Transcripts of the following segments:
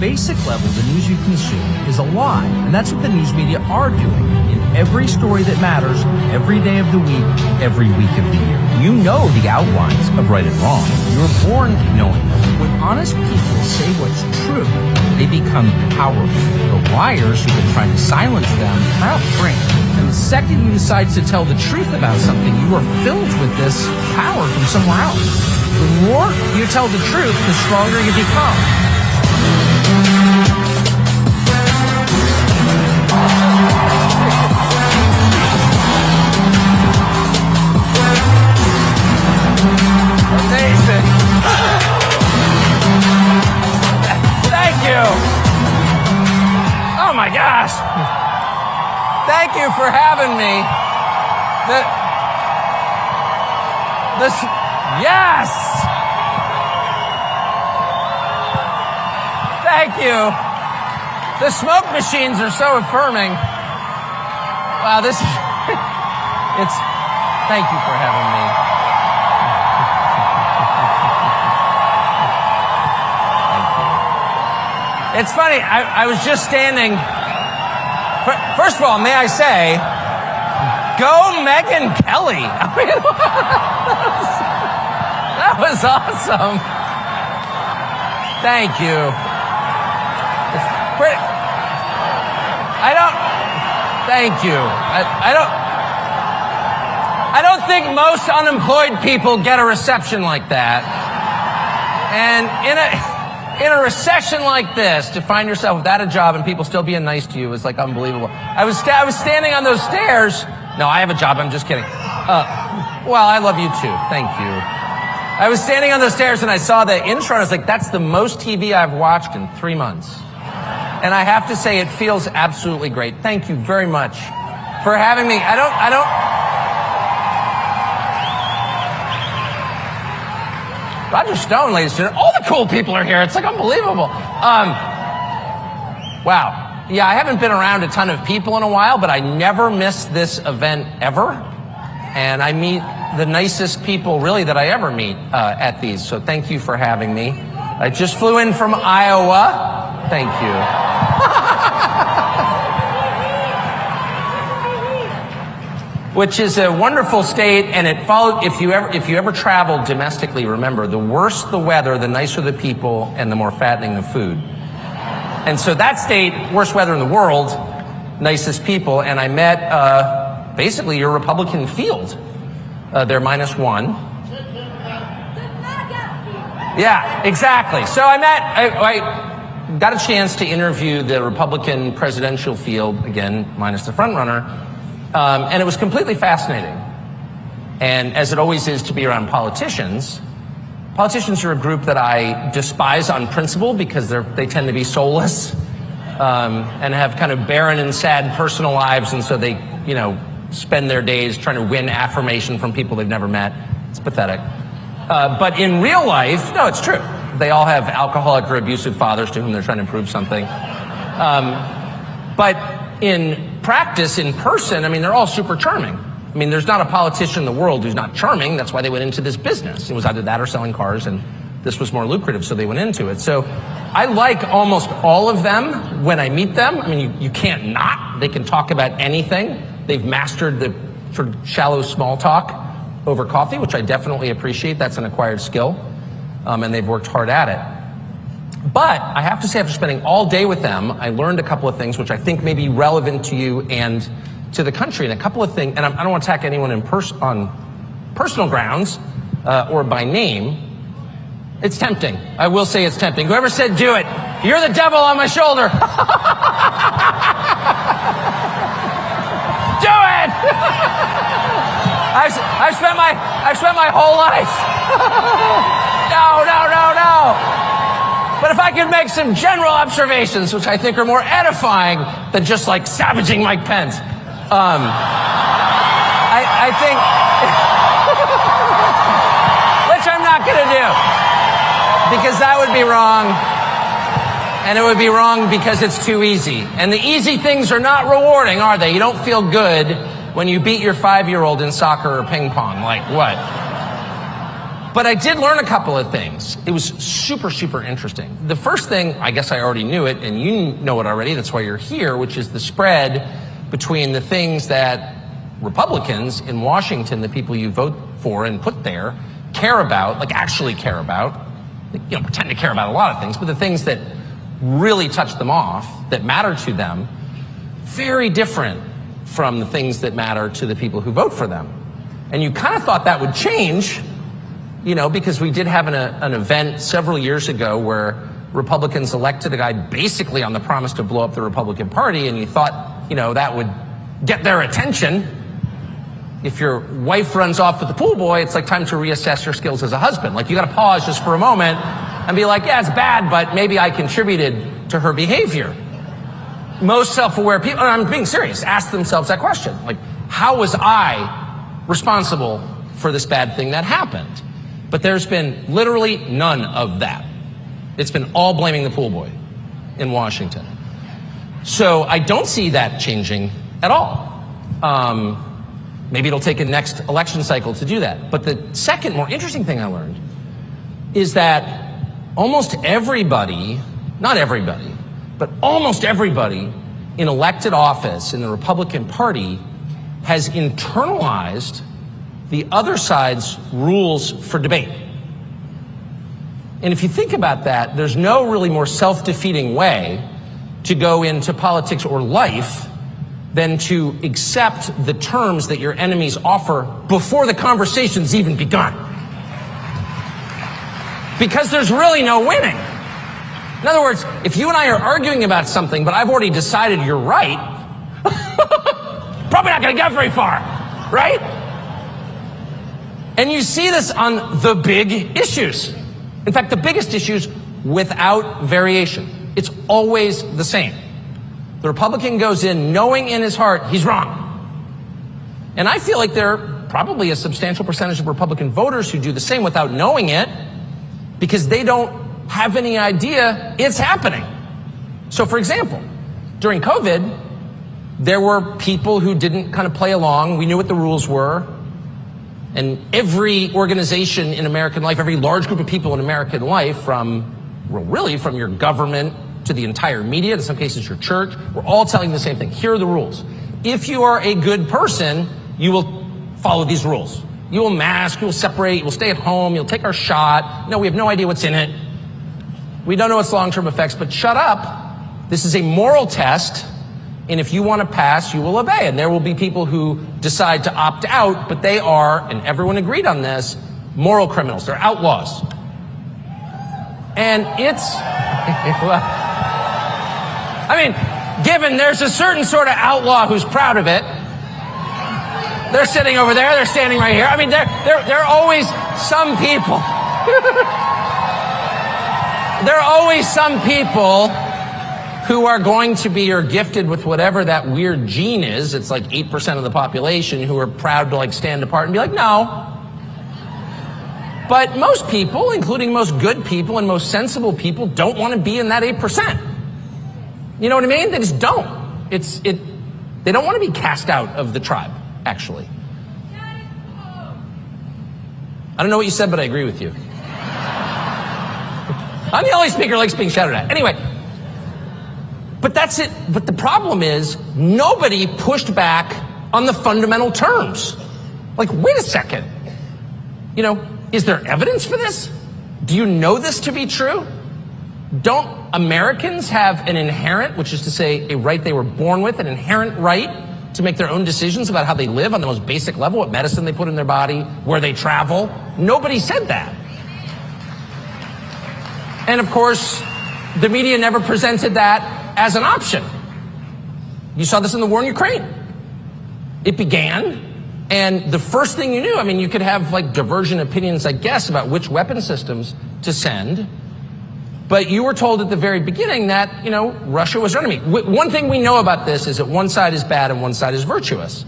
basic level, the news you consume is a lie. And that's what the news media are doing in every story that matters, every day of the week, every week of the year. You know the outlines of right and wrong. You're born knowing them. When honest people say what's true, they become powerful. The liars who've been trying to silence them are out frame. And the second you decide to tell the truth about something, you are filled with this power from somewhere else. The more you tell the truth, the stronger you become. Amazing. Thank you. Oh my gosh. Thank you for having me. Yes. Thank you. The smoke machines are so affirming. Wow, this is, thank you for having me. Thank you. It's funny, I was just standing. First of all, may I say, go Megyn Kelly. I mean, that was awesome. Thank you. Thank you. I don't think most unemployed people get a reception like that. And in a recession like this, to find yourself without a job and people still being nice to you is like unbelievable. I was standing on those stairs. No, I have a job. I'm just kidding. Well, I love you too. Thank you. I was standing on those stairs and I saw the intro and I was like, that's the most TV I've watched in 3 months. And I have to say, it feels absolutely great. Thank you very much for having me. Roger Stone, ladies and gentlemen. All the cool people are here. It's like unbelievable. Wow. Yeah, I haven't been around a ton of people in a while, but I never miss this event ever. And I meet the nicest people really that I ever meet at these. So thank you for having me. I just flew in from Iowa. Thank you. Which is a wonderful state, and it followed. If you ever travel domestically, remember, the worse the weather, the nicer the people, and the more fattening the food. And so that state, worst weather in the world, nicest people, and I met basically your Republican field. They're -1. Yeah, exactly. So I got a chance to interview the Republican presidential field, again, minus the front runner. And it was completely fascinating. And as it always is to be around politicians, politicians are a group that I despise on principle because they tend to be soulless and have kind of barren and sad personal lives. And so they, spend their days trying to win affirmation from people they've never met. It's pathetic. But in real life, no, it's true. They all have alcoholic or abusive fathers to whom they're trying to prove something. But in practice, in person, they're all super charming. There's not a politician in the world who's not charming. That's why they went into this business. It was either that or selling cars, and this was more lucrative, so they went into it. So I like almost all of them when I meet them. You can't not. They can talk about anything. They've mastered the sort of shallow small talk over coffee, which I definitely appreciate. That's an acquired skill, and they've worked hard at it. But I have to say, after spending all day with them, I learned a couple of things which I think may be relevant to you and to the country. And a couple of things, and I don't want to attack anyone on personal grounds or by name. It's tempting. I will say it's tempting. Whoever said do it, you're the devil on my shoulder. Do it! I've spent my whole life. No. But if I could make some general observations, which I think are more edifying than just like savaging Mike Pence, I think, which I'm not going to do, because that would be wrong, and it would be wrong because it's too easy. And the easy things are not rewarding, are they? You don't feel good when you beat your 5-year-old in soccer or ping pong. Like what? But I did learn a couple of things. It was super, super interesting. The first thing, I guess I already knew it, and you know it already, that's why you're here, which is the spread between the things that Republicans in Washington, the people you vote for and put there, care about, like actually care about, you know, pretend to care about a lot of things, but the things that really touch them off, that matter to them, very different from the things that matter to the people who vote for them. And you kind of thought that would change, you know, because we did have an event several years ago where Republicans elected a guy basically on the promise to blow up the Republican Party, and you thought, you know, that would get their attention. If your wife runs off with the pool boy, it's like time to reassess your skills as a husband. Like, you got to pause just for a moment and be like, yeah, it's bad, but maybe I contributed to her behavior. Most self-aware people, and I'm being serious, ask themselves that question. Like, how was I responsible for this bad thing that happened? But there's been literally none of that. It's been all blaming the pool boy in Washington. So I don't see that changing at all. Maybe it'll take a next election cycle to do that. But the second, more interesting thing I learned is that almost everybody, not everybody, but almost everybody in elected office in the Republican Party has internalized the other side's rules for debate. And if you think about that, there's no really more self-defeating way to go into politics or life than to accept the terms that your enemies offer before the conversation's even begun. Because there's really no winning. In other words, if you and I are arguing about something, but I've already decided you're right, probably not going to get very far, right? And you see this on the big issues. In fact, the biggest issues without variation. It's always the same. The Republican goes in knowing in his heart he's wrong. And I feel like there are probably a substantial percentage of Republican voters who do the same without knowing it because they don't have any idea it's happening. So, for example, during COVID, there were people who didn't kind of play along. We knew what the rules were. And every organization in American life, every large group of people in American life, from your government to the entire media, in some cases your church, we're all telling the same thing. Here are the rules. If you are a good person, you will follow these rules. You will mask, you will separate, you will stay at home, you'll take our shot. No, we have no idea what's in it. We don't know its long-term effects, but shut up. This is a moral test, and if you want to pass, you will obey. And there will be people who decide to opt out, but they are, and everyone agreed on this, moral criminals. They're outlaws. And it's, I mean, given there's a certain sort of outlaw who's proud of it. They're sitting over there, they're standing right here. I mean, there are always some people. There are always some people who are going to be, or gifted with whatever that weird gene is. It's like 8% of the population who are proud to like stand apart and be like, no. But most people, including most good people and most sensible people, don't want to be in that 8%. You know what I mean? They just don't. They don't want to be cast out of the tribe, actually. I don't know what you said, but I agree with you. I'm the only speaker who likes being shouted at. Anyway. But that's it. But the problem is, nobody pushed back on the fundamental terms. Like, wait a second. You know, is there evidence for this? Do you know this to be true? Don't Americans have an inherent, which is to say a right they were born with, an inherent right to make their own decisions about how they live on the most basic level, what medicine they put in their body, where they travel? Nobody said that. And of course, the media never presented that as an option. You saw this in the war in Ukraine. It began, and the first thing you knew, I mean, you could have like divergent opinions, I guess, about which weapon systems to send, but you were told at the very beginning that, you know, Russia was your enemy. One thing we know about this is that one side is bad and one side is virtuous.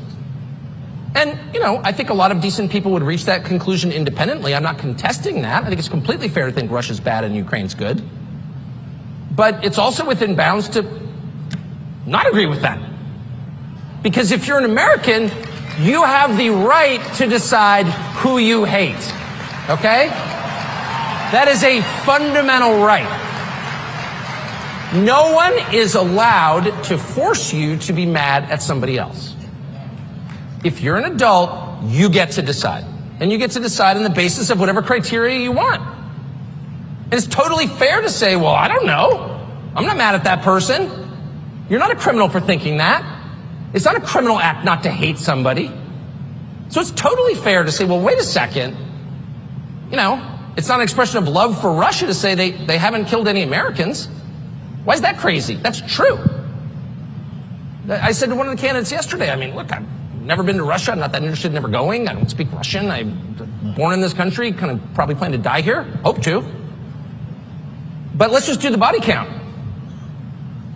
And, you know, I think a lot of decent people would reach that conclusion independently. I'm not contesting that. I think it's completely fair to think Russia's bad and Ukraine's good. But it's also within bounds to not agree with that. Because if you're an American, you have the right to decide who you hate. Okay? That is a fundamental right. No one is allowed to force you to be mad at somebody else. If you're an adult, you get to decide. And you get to decide on the basis of whatever criteria you want. And it's totally fair to say, well, I don't know. I'm not mad at that person. You're not a criminal for thinking that. It's not a criminal act not to hate somebody. So it's totally fair to say, well, wait a second. You know, it's not an expression of love for Russia to say they haven't killed any Americans. Why is that crazy? That's true. I said to one of the candidates yesterday, I mean, look, I've never been to Russia. I'm not that interested in ever going. I don't speak Russian. I'm born in this country, kind of probably plan to die here. Hope to. But let's just do the body count.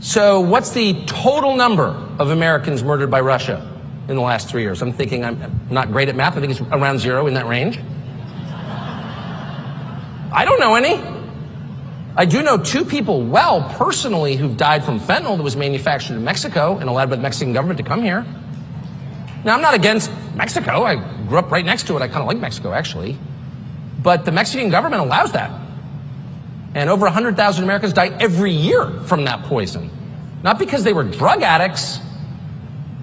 So what's the total number of Americans murdered by Russia in the last 3 years? I'm thinking, I'm not great at math. I think it's around 0, in that range. I don't know any. I do know 2 people well personally who've died from fentanyl that was manufactured in Mexico and allowed by the Mexican government to come here. Now, I'm not against Mexico. I grew up right next to it. I kind of like Mexico, actually. But the Mexican government allows that. And over 100,000 Americans die every year from that poison. Not because they were drug addicts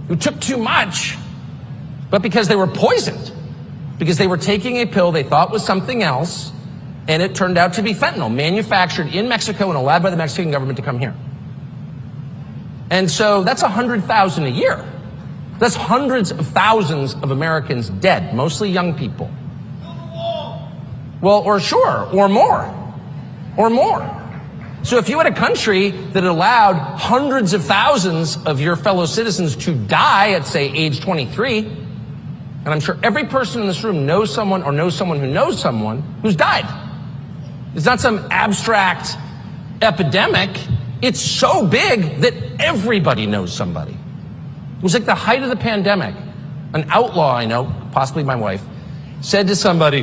who took too much, but because they were poisoned. Because they were taking a pill they thought was something else, and it turned out to be fentanyl, manufactured in Mexico and allowed by the Mexican government to come here. And so that's 100,000 a year. That's hundreds of thousands of Americans dead, mostly young people. Well, or sure, or more. Or more. So if you had a country that allowed hundreds of thousands of your fellow citizens to die at, say, age 23, and I'm sure every person in this room knows someone or knows someone who knows someone who's died. It's not some abstract epidemic. It's so big that everybody knows somebody. It was like the height of the pandemic. An outlaw I know, possibly my wife, said to somebody,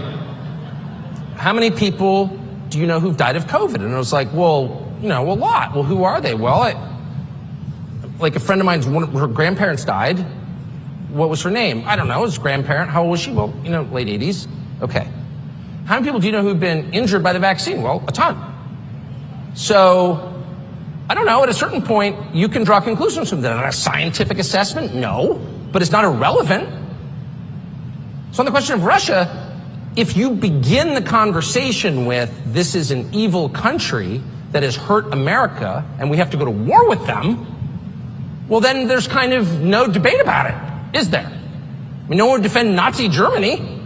how many people do you know who've died of COVID? And I was like, well, you know, a lot. Well, who are they? Well, like a friend of mine's, her grandparents died. What was her name? I don't know. His grandparent. How old was she? Well, you know, late 80s. Okay. How many people do you know who've been injured by the vaccine? Well, a ton. So, I don't know. At a certain point, you can draw conclusions from that. A scientific assessment? No. But it's not irrelevant. So on the question of Russia, if you begin the conversation with, this is an evil country that has hurt America and we have to go to war with them, well, then there's kind of no debate about it, is there? I mean, no one would defend Nazi Germany.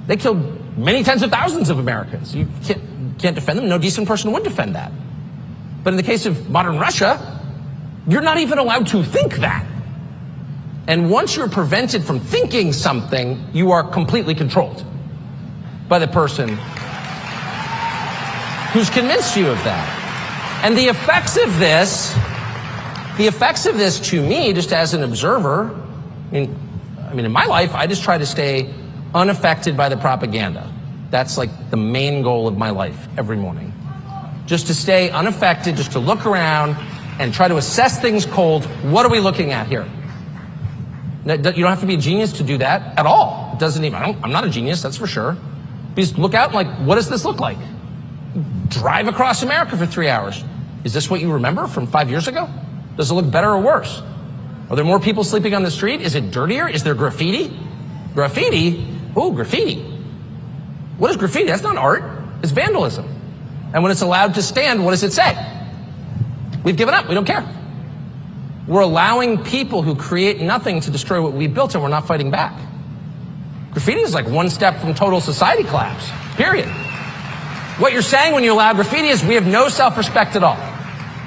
They killed many tens of thousands of Americans. You can't defend them. No decent person would defend that. But in the case of modern Russia, you're not even allowed to think that. And once you're prevented from thinking something, you are completely controlled by the person who's convinced you of that. And the effects of this to me, just as an observer, I mean, in my life, I just try to stay unaffected by the propaganda. That's like the main goal of my life every morning. Just to stay unaffected, just to look around and try to assess things cold. What are we looking at here? You don't have to be a genius to do that at all. It doesn't even, I'm not a genius, that's for sure. Just look out and like, what does this look like? Drive across America for 3 hours. Is this what you remember from 5 years ago? Does it look better or worse? Are there more people sleeping on the street? Is it dirtier? Is there graffiti? Graffiti? Ooh, graffiti. What is graffiti? That's not art. It's vandalism. And when it's allowed to stand, what does it say? We've given up. We don't care. We're allowing people who create nothing to destroy what we built, and we're not fighting back. Graffiti is like one step from total society collapse, period. What you're saying when you allow graffiti is we have no self-respect at all.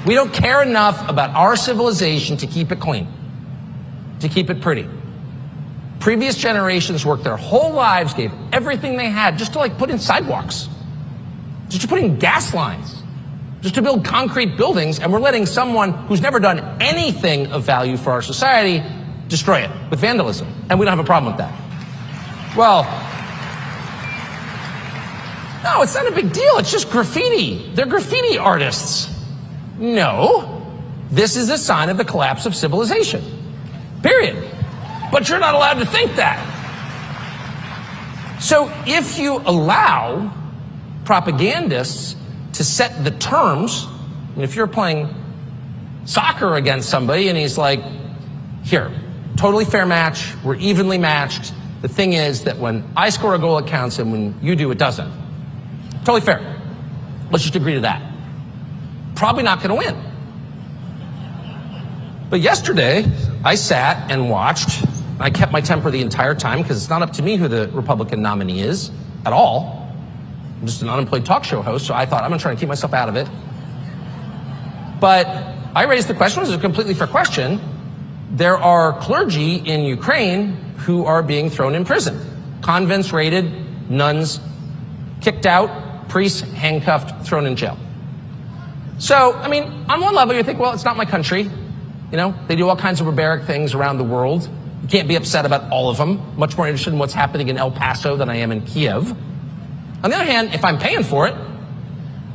We don't care enough about our civilization to keep it clean, to keep it pretty. Previous generations worked their whole lives, gave everything they had just to like put in sidewalks, just to put in gas lines, just to build concrete buildings, and we're letting someone who's never done anything of value for our society destroy it with vandalism. And we don't have a problem with that. Well, no, it's not a big deal. It's just graffiti. They're graffiti artists. No, this is a sign of the collapse of civilization. Period. But you're not allowed to think that. So if you allow propagandists to set the terms, and if you're playing soccer against somebody and he's like, here, totally fair match, we're evenly matched. The thing is that when I score a goal, it counts, and when you do, it doesn't. Totally fair. Let's just agree to that. Probably not going to win. But yesterday, I sat and watched. I kept my temper the entire time because it's not up to me who the Republican nominee is at all. I'm just an unemployed talk show host, so I thought I'm going to try and keep myself out of it. But I raised the question, it was a completely fair question. There are clergy in Ukraine who are being thrown in prison. Convents raided, nuns kicked out, priests handcuffed, thrown in jail. So, I mean, on one level you think, well, it's not my country. You know, they do all kinds of barbaric things around the world. You can't be upset about all of them. Much more interested in what's happening in El Paso than I am in Kiev. On the other hand, if I'm paying for it,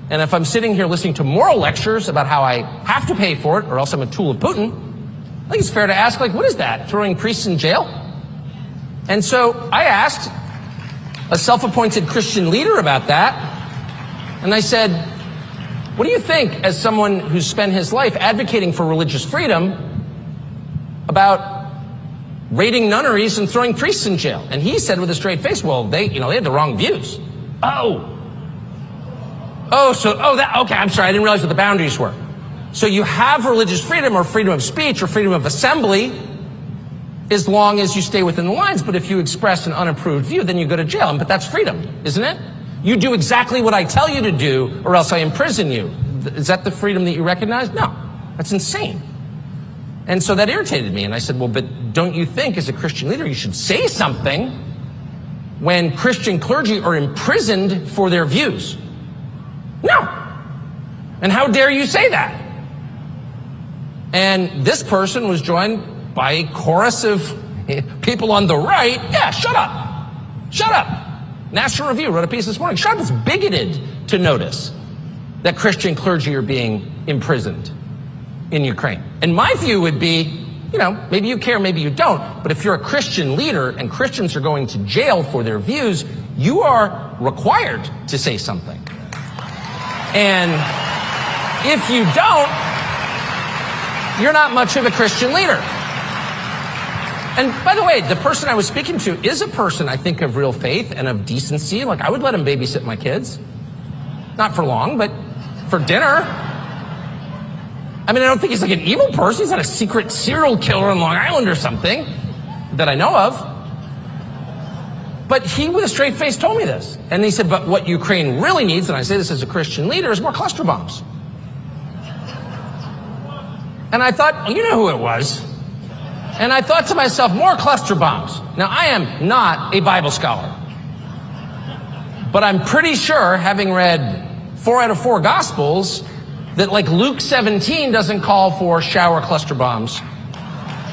and if I'm sitting here listening to moral lectures about how I have to pay for it, or else I'm a tool of Putin, I think it's fair to ask, like, what is that? Throwing priests in jail? And so I asked a self-appointed Christian leader about that, and I said, what do you think, as someone who's spent his life advocating for religious freedom, about raiding nunneries and throwing priests in jail? And he said with a straight face, well, they had the wrong views. Okay, I'm sorry, I didn't realize what the boundaries were. So you have religious freedom or freedom of speech or freedom of assembly as long as you stay within the lines. But if you express an unapproved view, then you go to jail. But that's freedom, isn't it? You do exactly what I tell you to do or else I imprison you. Is that the freedom that you recognize? No, that's insane. And so that irritated me. And I said, well, but don't you think as a Christian leader you should say something when Christian clergy are imprisoned for their views? No. And how dare you say that? And this person was joined by a chorus of people on the right. Yeah, shut up. Shut up. National Review wrote a piece this morning. Shut up, it's bigoted to notice that Christian clergy are being imprisoned in Ukraine. And my view would be, maybe you care, maybe you don't, but if you're a Christian leader and Christians are going to jail for their views, you are required to say something. And if you don't, you're not much of a Christian leader. And by the way, the person I was speaking to is a person, I think, of real faith and of decency. Like, I would let him babysit my kids. Not for long, but for dinner. I mean, I don't think he's like an evil person. He's not a secret serial killer on Long Island or something that I know of. But he, with a straight face, told me this. And he said, but what Ukraine really needs, and I say this as a Christian leader, is more cluster bombs. And I thought, you know who it was. And I thought to myself, more cluster bombs. Now, I am not a Bible scholar. But I'm pretty sure, having read 4 out of 4 Gospels, that like Luke 17 doesn't call for shower cluster bombs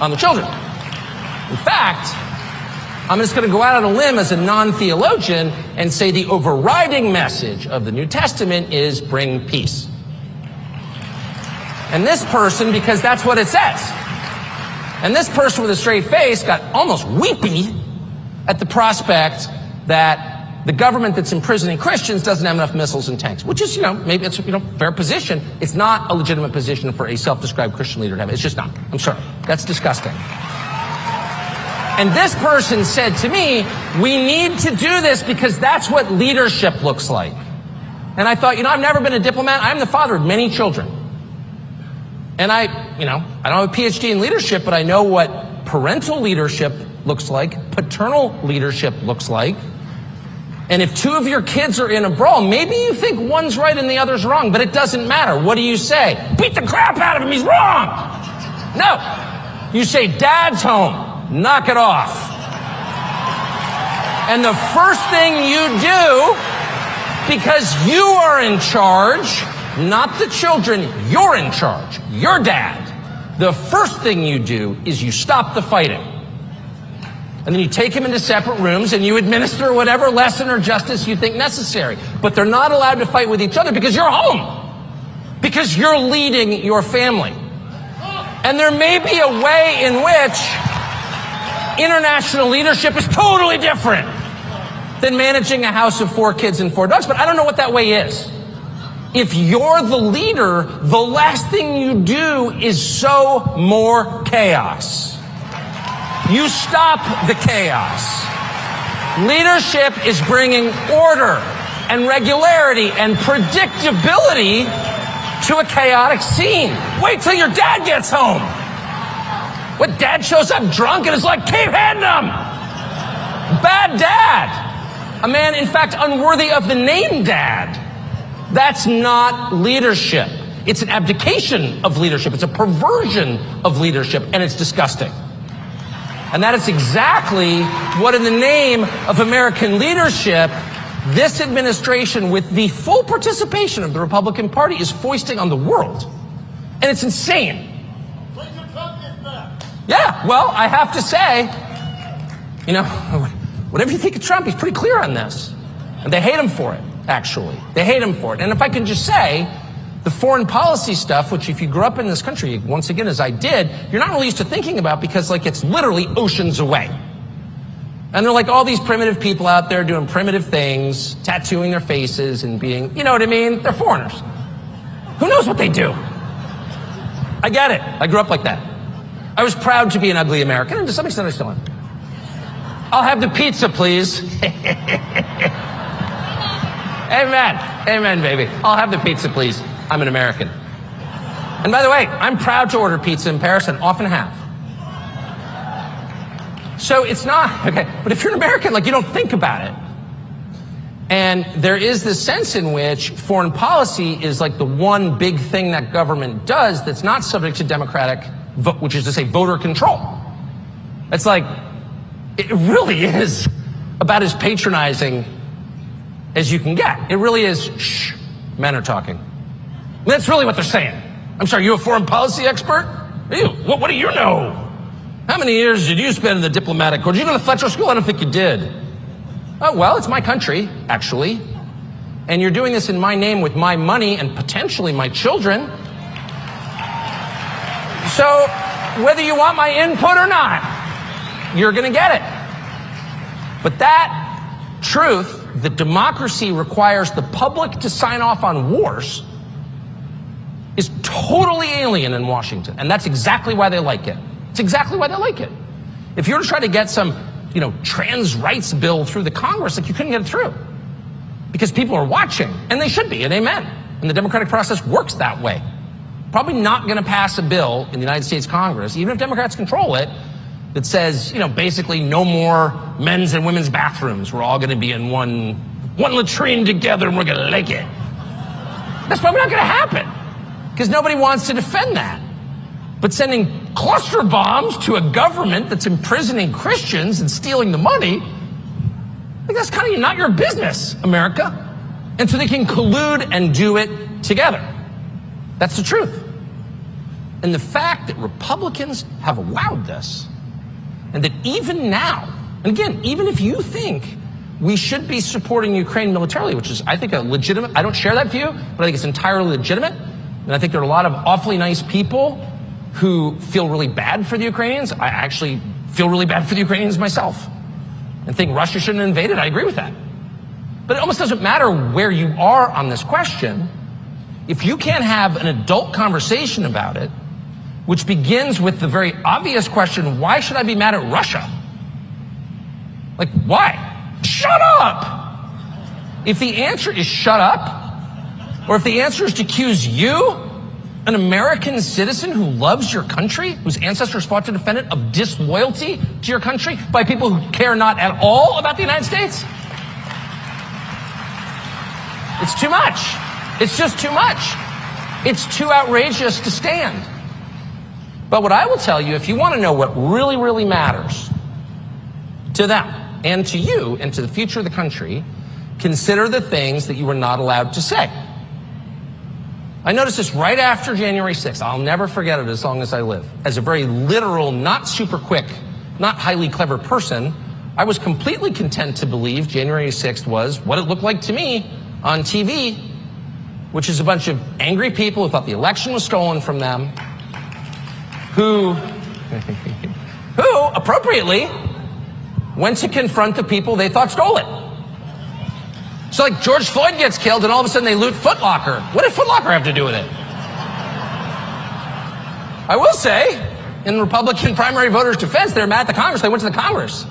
on the children. In fact, I'm just going to go out on a limb as a non-theologian and say the overriding message of the New Testament is bring peace. And this person, because that's what it says. And this person with a straight face got almost weepy at the prospect that the government that's imprisoning Christians doesn't have enough missiles and tanks, which is, maybe it's, fair position. It's not a legitimate position for a self-described Christian leader to have. It's just not. I'm sorry. That's disgusting. And this person said to me, we need to do this because that's what leadership looks like. And I thought, I've never been a diplomat. I'm the father of many children. And I don't have a PhD in leadership, but I know what parental leadership looks like, paternal leadership looks like. And if 2 of your kids are in a brawl, maybe you think one's right and the other's wrong, but it doesn't matter. What do you say? Beat the crap out of him, he's wrong! No. You say, Dad's home, knock it off. And the first thing you do, because you are in charge, not the children, you're in charge, you're dad. The first thing you do is you stop the fighting. And then you take them into separate rooms and you administer whatever lesson or justice you think necessary. But they're not allowed to fight with each other because you're home. Because you're leading your family. And there may be a way in which international leadership is totally different. than managing a house of 4 kids and 4 dogs, but I don't know what that way is. If you're the leader, the last thing you do is sow more chaos. You stop the chaos. Leadership is bringing order and regularity and predictability to a chaotic scene. Wait till your dad gets home. What dad shows up drunk and is like, keep hitting him. Bad dad. A man, in fact, unworthy of the name dad. That's not leadership. It's an abdication of leadership. It's a perversion of leadership, and it's disgusting. And that is exactly what, in the name of American leadership, this administration, with the full participation of the Republican Party, is foisting on the world. And it's insane. Yeah, well, I have to say, you know, whatever you think of Trump, he's pretty clear on this. And they hate him for it, actually. They hate him for it. And if I can just say, the foreign policy stuff, which if you grew up in this country, once again, as I did, you're not really used to thinking about because, like, it's literally oceans away. And they're like all these primitive people out there doing primitive things, tattooing their faces and being, you know what I mean? They're foreigners. Who knows what they do? I get it. I grew up like that. I was proud to be an ugly American, and to some extent I still am. I'll have the pizza, please. Amen. Amen, baby. I'll have the pizza, please. I'm an American. And by the way, I'm proud to order pizza in Paris and often have. So it's not, okay, but if you're an American, like, you don't think about it. And there is this sense in which foreign policy is like the one big thing that government does that's not subject to democratic vote, which is to say voter control. It's like, it really is about as patronizing as you can get. It really is, shh, men are talking. That's really what they're saying. I'm sorry, you a foreign policy expert? Ew, what do you know? How many years did you spend in the diplomatic corps? Did you go to Fletcher School? I don't think you did. Oh, well, it's my country, actually. And you're doing this in my name with my money and potentially my children. So whether you want my input or not, you're going to get it. But that truth, that democracy requires the public to sign off on wars, is totally alien in Washington. And that's exactly why they like it. It's exactly why they like it. If you were to try to get some, you know, trans rights bill through the Congress, like, you couldn't get it through. Because people are watching, and they should be, and amen. And the democratic process works that way. Probably not going to pass a bill in the United States Congress, even if Democrats control it, that says, you know, basically no more men's and women's bathrooms. We're all going to be in one latrine together, and we're going to like it. That's probably not going to happen, because nobody wants to defend that. But sending cluster bombs to a government that's imprisoning Christians and stealing the money, like, that's kind of not your business, America. And so they can collude and do it together. That's the truth. And the fact that Republicans have allowed this, and that even now, and again, even if you think we should be supporting Ukraine militarily, which is, I think, a legitimate, I don't share that view, but I think it's entirely legitimate. And I think there are a lot of awfully nice people who feel really bad for the Ukrainians. I actually feel really bad for the Ukrainians myself and think Russia shouldn't have invaded. I agree with that. But it almost doesn't matter where you are on this question. If you can't have an adult conversation about it, which begins with the very obvious question, why should I be mad at Russia? Like, why? Shut up! If the answer is shut up, or if the answer is to accuse you, an American citizen who loves your country, whose ancestors fought to defend it, of disloyalty to your country by people who care not at all about the United States? It's too much. It's just too much. It's too outrageous to stand. But what I will tell you, if you want to know what really, really matters to them and to you and to the future of the country, consider the things that you were not allowed to say. I noticed this right after January 6th. I'll never forget it as long as I live. As a very literal, not super quick, not highly clever person, I was completely content to believe January 6th was what it looked like to me on TV, which is a bunch of angry people who thought the election was stolen from them, who appropriately went to confront the people they thought stole it. So like George Floyd gets killed and all of a sudden they loot Foot Locker. What did Foot Locker have to do with it? I will say, in Republican primary voters' defense, they're mad at the Congress. They went to the Congress.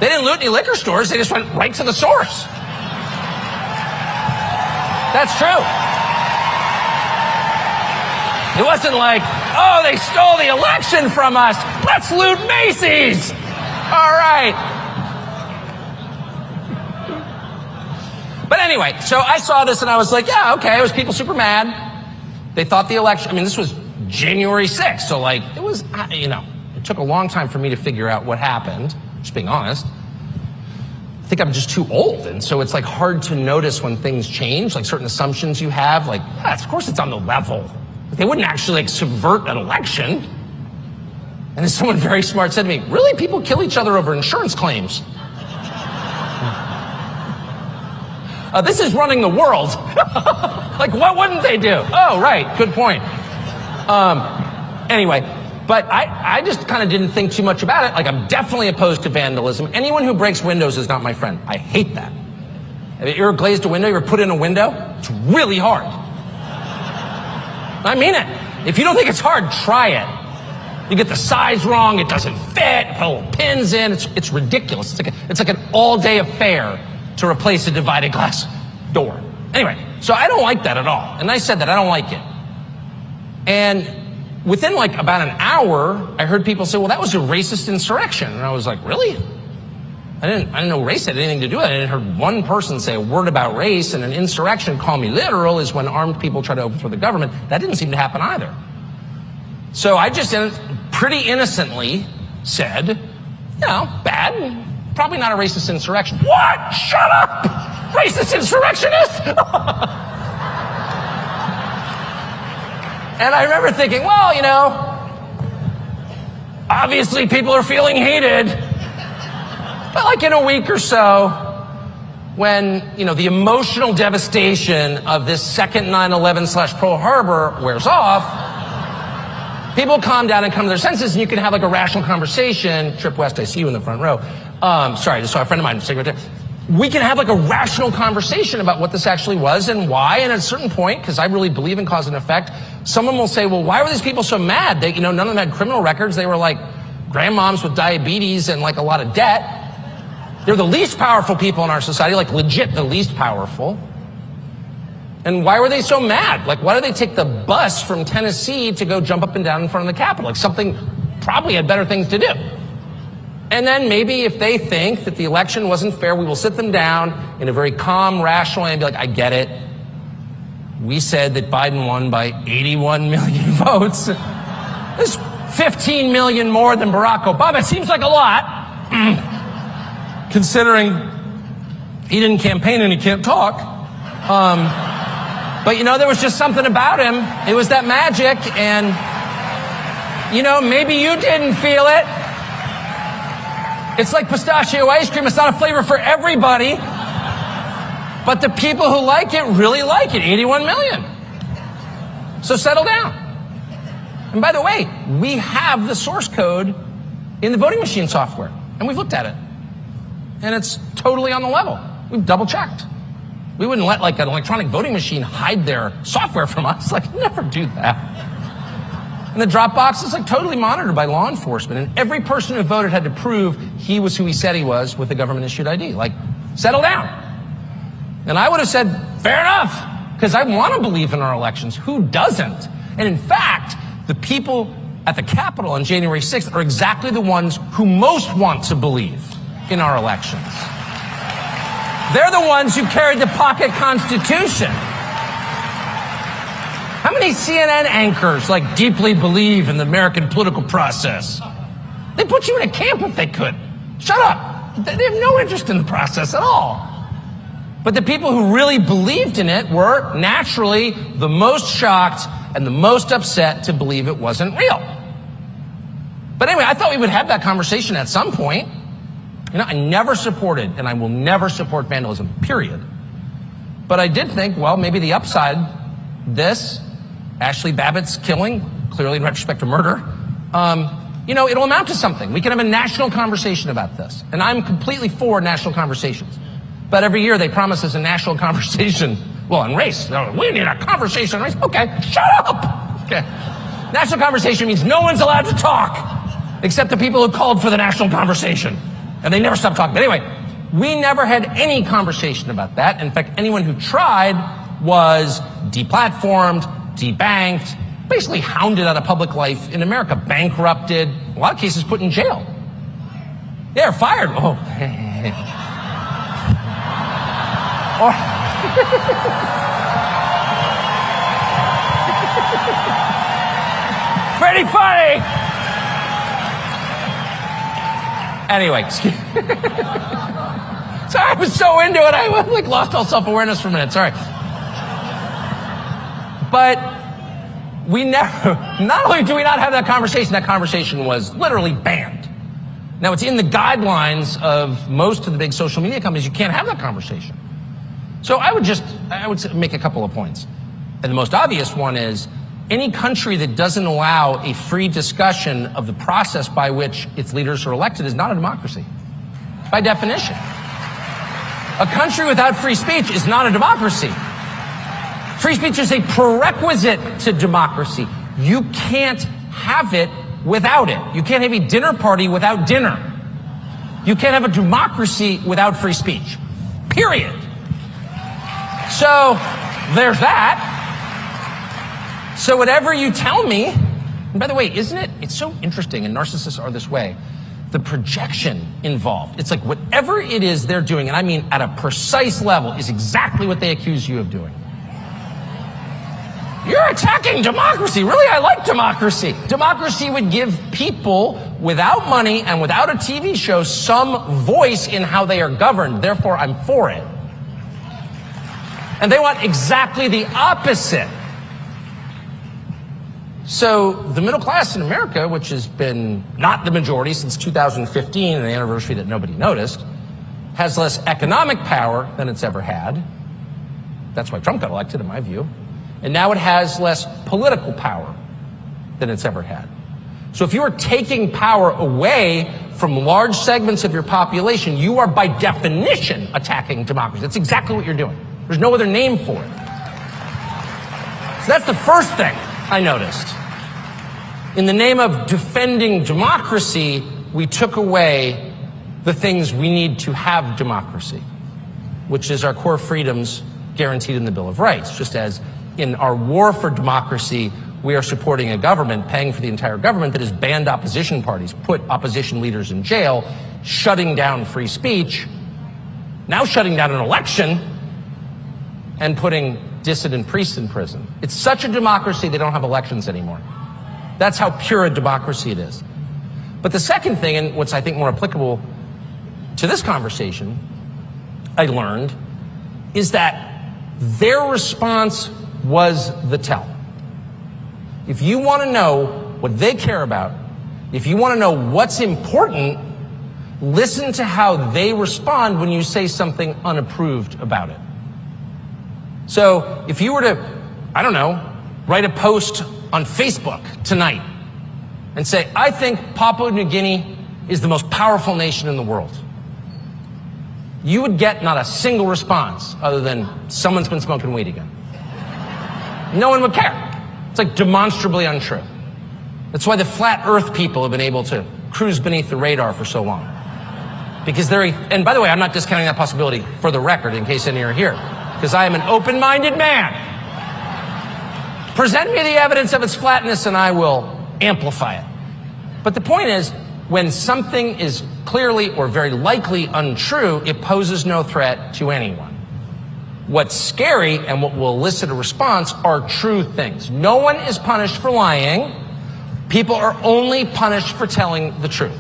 They didn't loot any liquor stores. They just went right to the source. That's true. It wasn't like, oh, they stole the election from us. Let's loot Macy's. All right. But anyway, so I saw this and I was like, yeah, okay. It was people super mad. They thought the election, I mean, this was January 6th. So like, it was, you know, it took a long time for me to figure out what happened, just being honest. I think I'm just too old. And so it's like hard to notice when things change, like certain assumptions you have, like, yeah, of course it's on the level. They wouldn't actually like subvert an election. And then someone very smart said to me, really? People kill each other over insurance claims. This is running the world. Like, what wouldn't they do? Oh, right. Good point. Anyway, but I just kind of didn't think too much about it. Like, I'm definitely opposed to vandalism. Anyone who breaks windows is not my friend. I hate that. If you're glazed a window, you're put in a window, it's really hard. I mean it. If you don't think it's hard, try it. You get the size wrong, it doesn't fit, put little pins in, it's ridiculous. It's like an all-day affair to replace a divided glass door. Anyway, so I don't like that at all. And I said that I don't like it. And within like about an hour, I heard people say, well, that was a racist insurrection. And I was like, really? I didn't know race had anything to do with it. I didn't heard one person say a word about race, and an insurrection, call me literal, is when armed people try to overthrow the government. That didn't seem to happen either. So I just pretty innocently said, you know, bad, probably not a racist insurrection. What? Shut up! Racist insurrectionist? And I remember thinking, well, you know, obviously people are feeling hated. But like in a week or so, when, you know, the emotional devastation of this second 9/11/Pearl Harbor wears off, people calm down and come to their senses, and you can have like a rational conversation. Trip West, I see you in the front row. Sorry, just saw a friend of mine sitting right there. We can have like a rational conversation about what this actually was and why. And at a certain point, because I really believe in cause and effect, someone will say, well, why were these people so mad? They, you know, none of them had criminal records. They were like grandmoms with diabetes and like a lot of debt. They're the least powerful people in our society, like legit the least powerful. And why were they so mad? Like, why did they take the bus from Tennessee to go jump up and down in front of the Capitol? Like, something probably had better things to do. And then maybe if they think that the election wasn't fair, we will sit them down in a very calm, rational way and be like, I get it. We said that Biden won by 81 million votes. This is 15 million more than Barack Obama. It seems like a lot, considering he didn't campaign and he can't talk. But, you know, there was just something about him. It was that magic. And, you know, maybe you didn't feel it. It's like pistachio ice cream. It's not a flavor for everybody. But the people who like it really like it. 81 million. So settle down. And by the way, we have the source code in the voting machine software. And we've looked at it. And it's totally on the level. We've double checked. We wouldn't let like an electronic voting machine hide their software from us. Like, never do that. And the drop box is like totally monitored by law enforcement. And every person who voted had to prove he was who he said he was with a government issued ID. Like, settle down. And I would have said, fair enough, because I want to believe in our elections. Who doesn't? And in fact, the people at the Capitol on January 6th are exactly the ones who most want to believe in our elections. They're the ones who carried the pocket constitution. How many CNN anchors like deeply believe in the American political process? They put you in a camp if they could. Shut up. They have no interest in the process at all. But the people who really believed in it were naturally the most shocked and the most upset to believe it wasn't real. But anyway, I thought we would have that conversation at some point. You know, I never supported, and I will never support vandalism, period. But I did think, well, maybe the upside, this, Ashley Babbitt's killing, clearly in retrospect to murder, you know, it'll amount to something. We can have a national conversation about this. And I'm completely for national conversations. But every year they promise us a national conversation. Well, on race. We need a conversation on race. Okay, shut up. Okay. National conversation means no one's allowed to talk except the people who called for the national conversation. And they never stopped talking. But anyway, we never had any conversation about that. In fact, anyone who tried was deplatformed, debanked, basically hounded out of public life in America, bankrupted, in a lot of cases put in jail. They're fired. Oh. Pretty funny. Anyway, excuse me. Sorry, I was so into it, I lost all self-awareness for a minute. Sorry. But we never, not only do we not have that conversation was literally banned. Now, it's in the guidelines of most of the big social media companies. You can't have that conversation. So I would make a couple of points. And the most obvious one is any country that doesn't allow a free discussion of the process by which its leaders are elected is not a democracy, by definition. A country without free speech is not a democracy. Free speech is a prerequisite to democracy. You can't have it without it. You can't have a dinner party without dinner. You can't have a democracy without free speech. Period. So there's that. So whatever you tell me, and by the way, it's so interesting, and narcissists are this way, the projection involved. It's like whatever it is they're doing, and I mean at a precise level, is exactly what they accuse you of doing. You're attacking democracy. Really, I like democracy. Democracy would give people without money and without a TV show some voice in how they are governed. Therefore, I'm for it. And they want exactly the opposite. So the middle class in America, which has been not the majority since 2015, an anniversary that nobody noticed, has less economic power than it's ever had. That's why Trump got elected, in my view. And now it has less political power than it's ever had. So if you are taking power away from large segments of your population, you are by definition attacking democracy. That's exactly what you're doing. There's no other name for it. So that's the first thing I noticed. In the name of defending democracy, we took away the things we need to have democracy, which is our core freedoms guaranteed in the Bill of Rights. Just as in our war for democracy, we are supporting a government, paying for the entire government that has banned opposition parties, put opposition leaders in jail, shutting down free speech, now shutting down an election, and putting dissident priests in prison. It's such a democracy they don't have elections anymore. That's how pure a democracy it is. But the second thing, and what's I think more applicable to this conversation, I learned, is that their response was the tell. If you want to know what they care about, if you want to know what's important, listen to how they respond when you say something unapproved about it. So if you were to, I don't know, write a post on Facebook tonight and say, I think Papua New Guinea is the most powerful nation in the world, you would get not a single response other than someone's been smoking weed again. No one would care. It's like demonstrably untrue. That's why the flat earth people have been able to cruise beneath the radar for so long. Because and by the way, I'm not discounting that possibility for the record in case any are here, because I am an open-minded man. Present me the evidence of its flatness and I will amplify it. But the point is, when something is clearly or very likely untrue, it poses no threat to anyone. What's scary and what will elicit a response are true things. No one is punished for lying. People are only punished for telling the truth.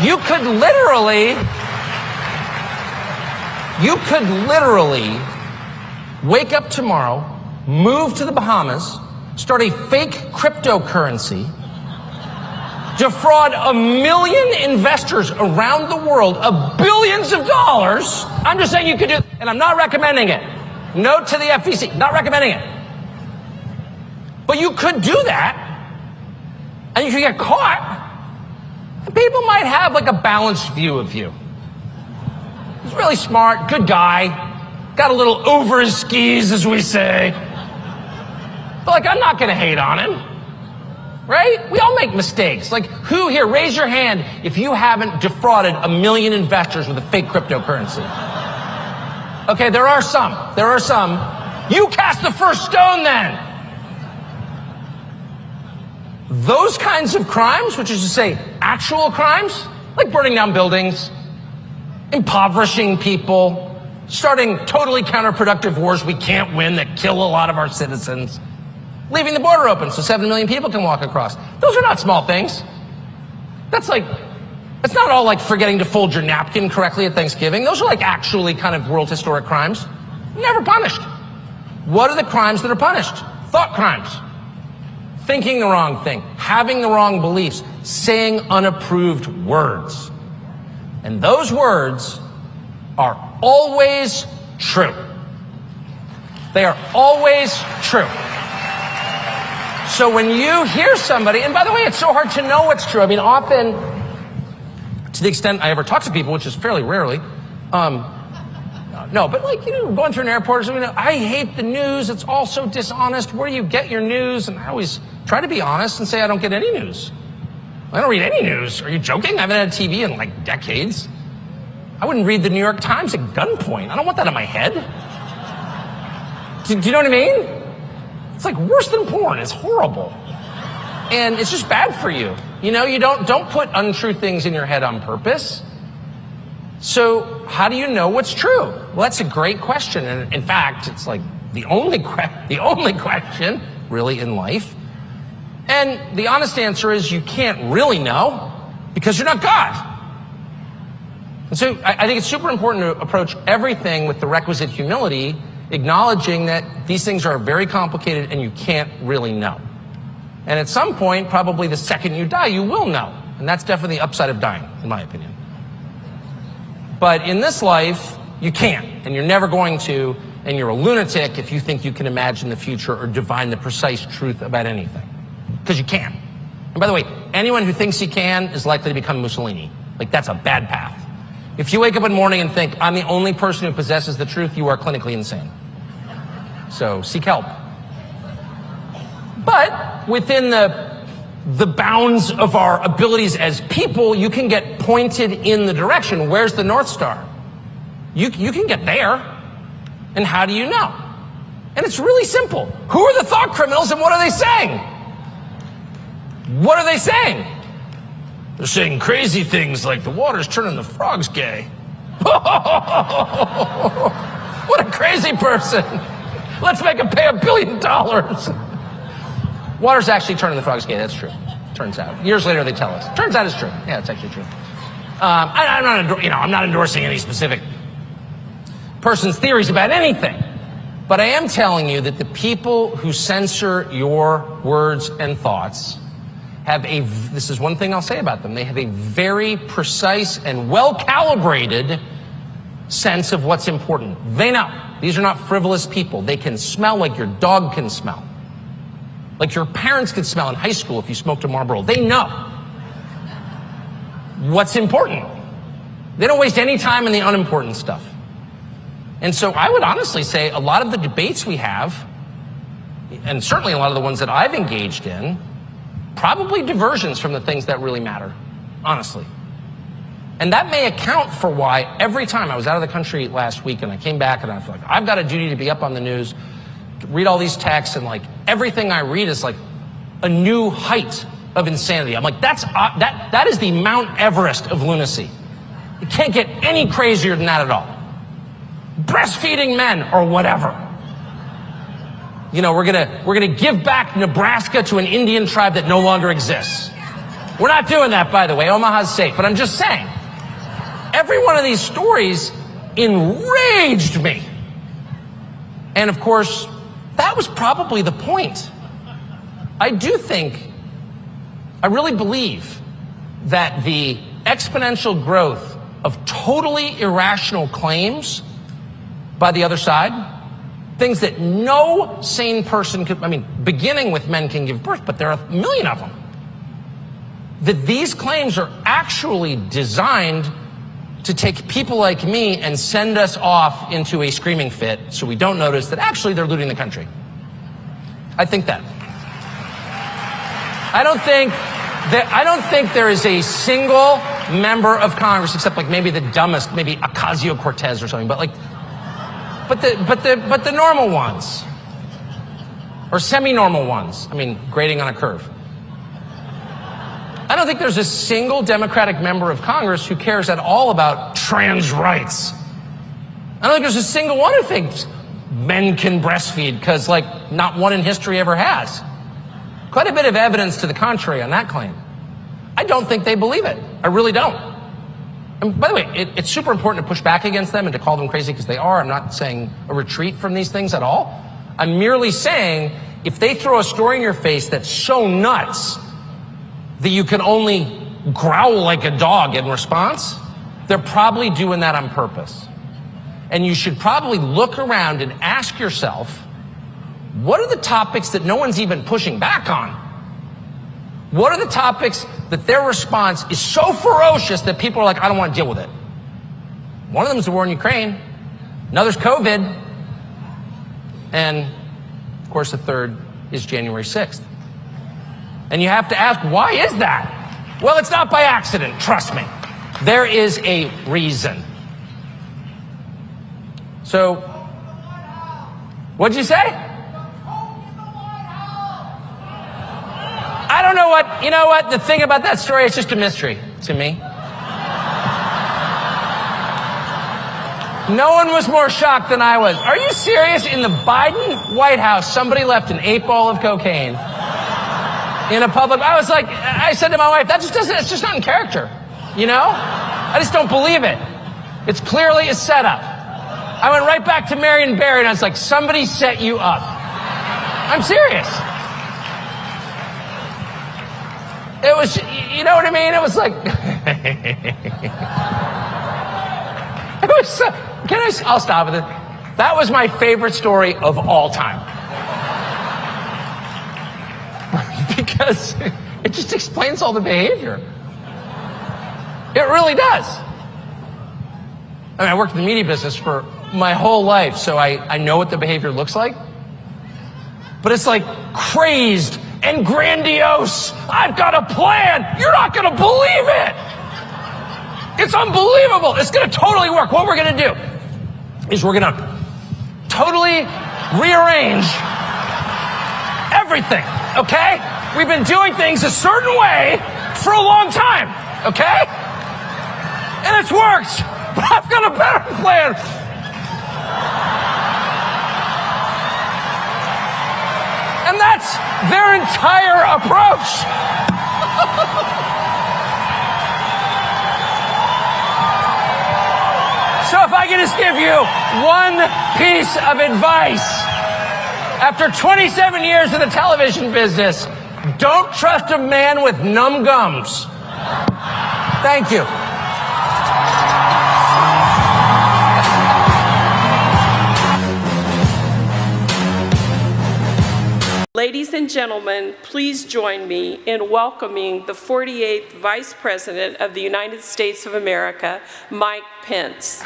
You could literally wake up tomorrow, move to the Bahamas, start a fake cryptocurrency, defraud 1 million investors around the world of billions of dollars. I'm just saying you could do it, and I'm not recommending it. Note to the FEC, not recommending it. But you could do that, and you could get caught, and people might have like a balanced view of you. He's really smart, good guy. Got a little over his skis, as we say. But like, I'm not gonna hate on him. Right? We all make mistakes. Like, who here, raise your hand if you haven't defrauded 1 million investors with a fake cryptocurrency. Okay, there are some. You cast the first stone then. Those kinds of crimes, which is to say actual crimes, like burning down buildings, impoverishing people, starting totally counterproductive wars we can't win that kill a lot of our citizens, leaving the border open so 7 million people can walk across. Those are not small things. It's not all like forgetting to fold your napkin correctly at Thanksgiving. Those are like actually kind of world historic crimes. Never punished. What are the crimes that are punished? Thought crimes. Thinking the wrong thing, having the wrong beliefs, saying unapproved words. And those words are always true. They are always true. So when you hear somebody, and by the way, it's so hard to know what's true. I mean, often, to the extent I ever talk to people, which is fairly rarely, no, but like, going through an airport or something, I hate the news. It's all so dishonest. Where do you get your news? And I always try to be honest and say I don't get any news. I don't read any news. Are you joking? I haven't had TV in like decades. I wouldn't read the New York Times at gunpoint. I don't want that in my head. Do you know what I mean? It's like worse than porn. It's horrible. And it's just bad for you. You don't put untrue things in your head on purpose. So how do you know what's true? Well, that's a great question. And in fact, it's like the only question really in life. And the honest answer is you can't really know because you're not God. And so I think it's super important to approach everything with the requisite humility, acknowledging that these things are very complicated and you can't really know. And at some point, probably the second you die, you will know. And that's definitely the upside of dying, in my opinion. But in this life, you can't, and you're never going to, and you're a lunatic if you think you can imagine the future or divine the precise truth about anything. Because you can't. And by the way, anyone who thinks he can is likely to become Mussolini. Like, that's a bad path. If you wake up in the morning and think, I'm the only person who possesses the truth, you are clinically insane. So seek help. But within the bounds of our abilities as people, you can get pointed in the direction. Where's the North Star? You can get there. And how do you know? And it's really simple. Who are the thought criminals and what are they saying? What are they saying? They're saying crazy things like the water's turning the frogs gay. What a crazy person. Let's make him pay $1 billion. Water's actually turning the frogs gay. That's true. Turns out. Years later, they tell us. Turns out it's true. Yeah, it's actually true. I'm not endorsing any specific person's theories about anything. But I am telling you that the people who censor your words and thoughts this is one thing I'll say about them, they have a very precise and well-calibrated sense of what's important. They know. These are not frivolous people. They can smell like your dog can smell. Like your parents could smell in high school if you smoked a Marlboro. They know what's important. They don't waste any time in the unimportant stuff. And so I would honestly say a lot of the debates we have, and certainly a lot of the ones that I've engaged in, probably diversions from the things that really matter, honestly. And that may account for why every time I was out of the country last week and I came back and I feel like I've got a duty to be up on the news, read all these texts, and like everything I read is like a new height of insanity. I'm like, that is the Mount Everest of lunacy. It can't get any crazier than that at all. Breastfeeding men or whatever. We're gonna give back Nebraska to an Indian tribe that no longer exists. We're not doing that, by the way. Omaha's safe. But I'm just saying, every one of these stories enraged me. And of course, that was probably the point. I really believe that the exponential growth of totally irrational claims by the other side, things that no sane person could, beginning with men can give birth, but there are 1 million of them. That these claims are actually designed to take people like me and send us off into a screaming fit so we don't notice that actually they're looting the country. I think that. I don't think there is a single member of Congress, except like maybe the dumbest, maybe Ocasio-Cortez or something, but the normal ones, or semi-normal ones. I mean, grading on a curve. I don't think there's a single Democratic member of Congress who cares at all about trans rights. I don't think there's a single one who thinks men can breastfeed, because like not one in history ever has. Quite a bit of evidence to the contrary on that claim. I don't think they believe it. I really don't. And by the way, it's super important to push back against them and to call them crazy, because they are. I'm not saying a retreat from these things at all. I'm merely saying if they throw a story in your face that's so nuts that you can only growl like a dog in response, they're probably doing that on purpose. And you should probably look around and ask yourself, what are the topics that no one's even pushing back on? What are the topics that their response is so ferocious that people are like, I don't want to deal with it? One of them is the war in Ukraine. Another's COVID. And, of course, the third is January 6th. And you have to ask, why is that? Well, it's not by accident, trust me. There is a reason. So, what'd you say? I don't know what, you know what? The thing about that story, it's just a mystery to me. No one was more shocked than I was. Are you serious? In the Biden White House, somebody left an 8-ball of cocaine in a public. I was like, I said to my wife, it's just not in character. You know? I just don't believe it. It's clearly a setup. I went right back to Marion Barry and I was like, somebody set you up. I'm serious. It was, you know what I mean? It was like, it was, I'll stop with it. That was my favorite story of all time. Because it just explains all the behavior. It really does. I mean, I worked in the media business for my whole life, so I know what the behavior looks like. But it's like crazed and grandiose. I've got a plan. You're not going to believe it. It's unbelievable. It's going to totally work. What we're going to do is we're going to totally rearrange everything, okay? We've been doing things a certain way for a long time, okay? And it's worked. But I've got a better plan. And that's their entire approach. So if I can just give you one piece of advice, after 27 years in the television business, don't trust a man with numb gums. Thank you. Ladies and gentlemen, please join me in welcoming the 48th Vice President of the United States of America, Mike Pence.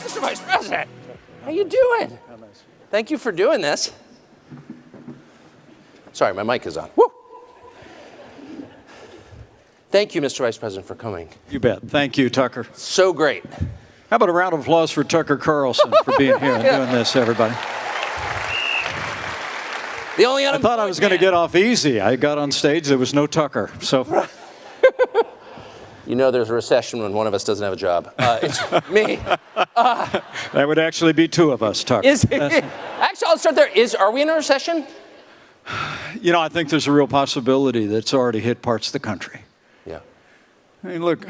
Mr. Vice President. How you doing? Thank you for doing this. Sorry, my mic is on. Woo! Thank you, Mr. Vice President, for coming. You bet. Thank you, Tucker. So great. How about a round of applause for Tucker Carlson for being here and doing this, everybody? The only I thought I was going to get off easy. I got on stage, there was no Tucker. So, you know there's a recession when one of us doesn't have a job. It's me. that would actually be two of us, Tucker. Actually, I'll start there. Are we in a recession? You know, I think there's a real possibility that it's already hit parts of the country. Yeah. I mean, look,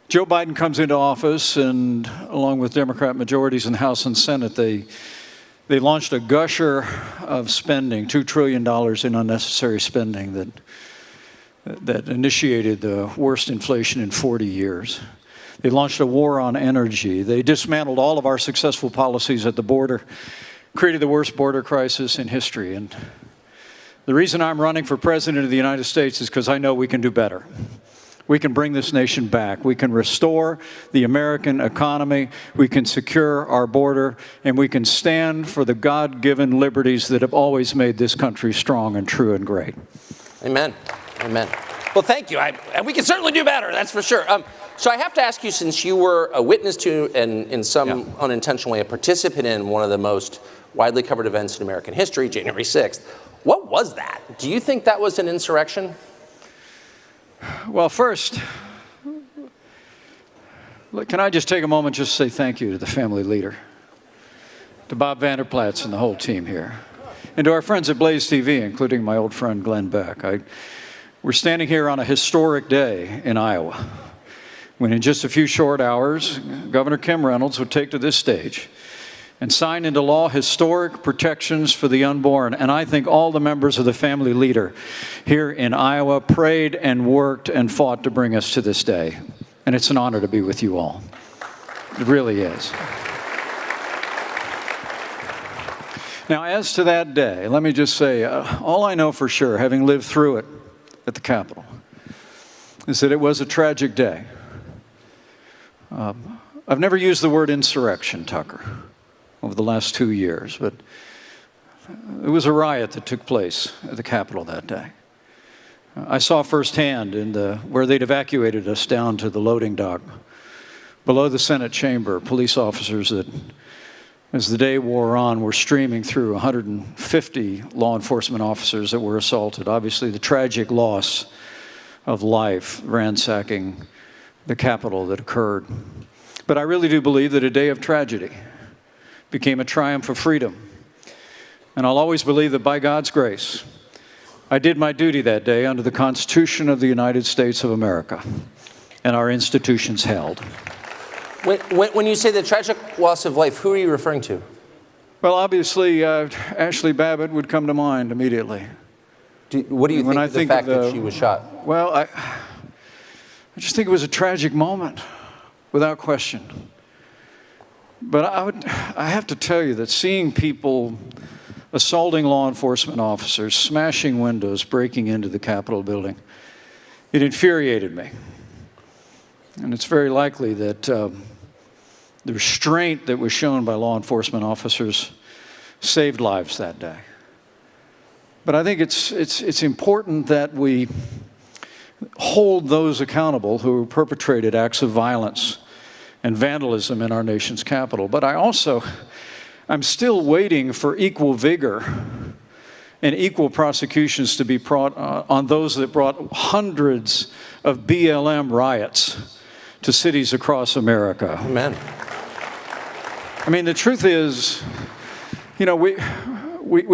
Joe Biden comes into office, and along with Democrat majorities in the House and Senate, they launched a gusher of spending, $2 trillion in unnecessary spending that that initiated the worst inflation in 40 years. They launched a war on energy. They dismantled all of our successful policies at the border, created the worst border crisis in history. And the reason I'm running for president of the United States is because I know we can do better. We can bring this nation back. We can restore the American economy. We can secure our border. And we can stand for the God-given liberties that have always made this country strong and true and great. Amen. Amen. Well, thank you. And we can certainly do better, that's for sure. So I have to ask you, since you were a witness to, and in some unintentional way, a participant in one of the most widely covered events in American history, January 6th, what was that? Do you think that was an insurrection? Well, first, can I just take a moment just to say thank you to the family leader, to Bob Vanderplatz and the whole team here, and to our friends at Blaze TV, including my old friend Glenn Beck. We're standing here on a historic day in Iowa, when in just a few short hours, Governor Kim Reynolds would take to this stage and sign into law historic protections for the unborn. And I think all the members of the family leader here in Iowa prayed and worked and fought to bring us to this day. And it's an honor to be with you all. It really is. Now, as to that day, let me just say, all I know for sure, having lived through it at the Capitol, is that it was a tragic day. I've never used the word insurrection, Tucker, over the last 2 years, but it was a riot that took place at the Capitol that day. I saw firsthand where they'd evacuated us down to the loading dock below the Senate chamber, police officers that, as the day wore on, were streaming through 150 law enforcement officers that were assaulted. Obviously, the tragic loss of life ransacking the Capitol that occurred. But I really do believe that a day of tragedy became a triumph of freedom. And I'll always believe that by God's grace, I did my duty that day under the Constitution of the United States of America, and our institutions held. When you say the tragic loss of life, who are you referring to? Well, obviously, Ashley Babbitt would come to mind immediately. What do you think of the fact that she was shot? Well, I just think it was a tragic moment, without question. But I have to tell you that seeing people assaulting law enforcement officers, smashing windows, breaking into the Capitol building, it infuriated me. And it's very likely that the restraint that was shown by law enforcement officers saved lives that day. But I think it's important that we hold those accountable who perpetrated acts of violence and vandalism in our nation's capital. But I'm still waiting for equal vigor and equal prosecutions to be brought on those that brought hundreds of BLM riots to cities across America. Amen. I mean, the truth is, you know, we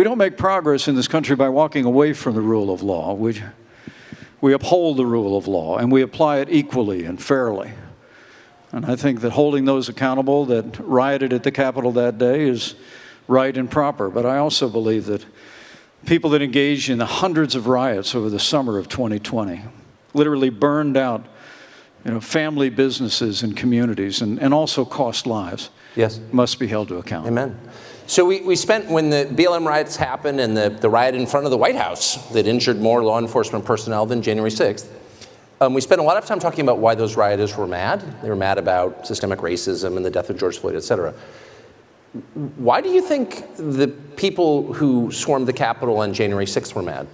don't make progress in this country by walking away from the rule of law. We uphold the rule of law, and we apply it equally and fairly. And I think that holding those accountable that rioted at the Capitol that day is right and proper. But I also believe that people that engaged in the hundreds of riots over the summer of 2020, literally burned out, family businesses and communities, and also cost lives, yes, must be held to account. Amen. So we spent, when the BLM riots happened and the riot in front of the White House that injured more law enforcement personnel than January 6th, we spent a lot of time talking about why those rioters were mad. They were mad about systemic racism and the death of George Floyd, et cetera. Why do you think the people who swarmed the Capitol on January 6th were mad?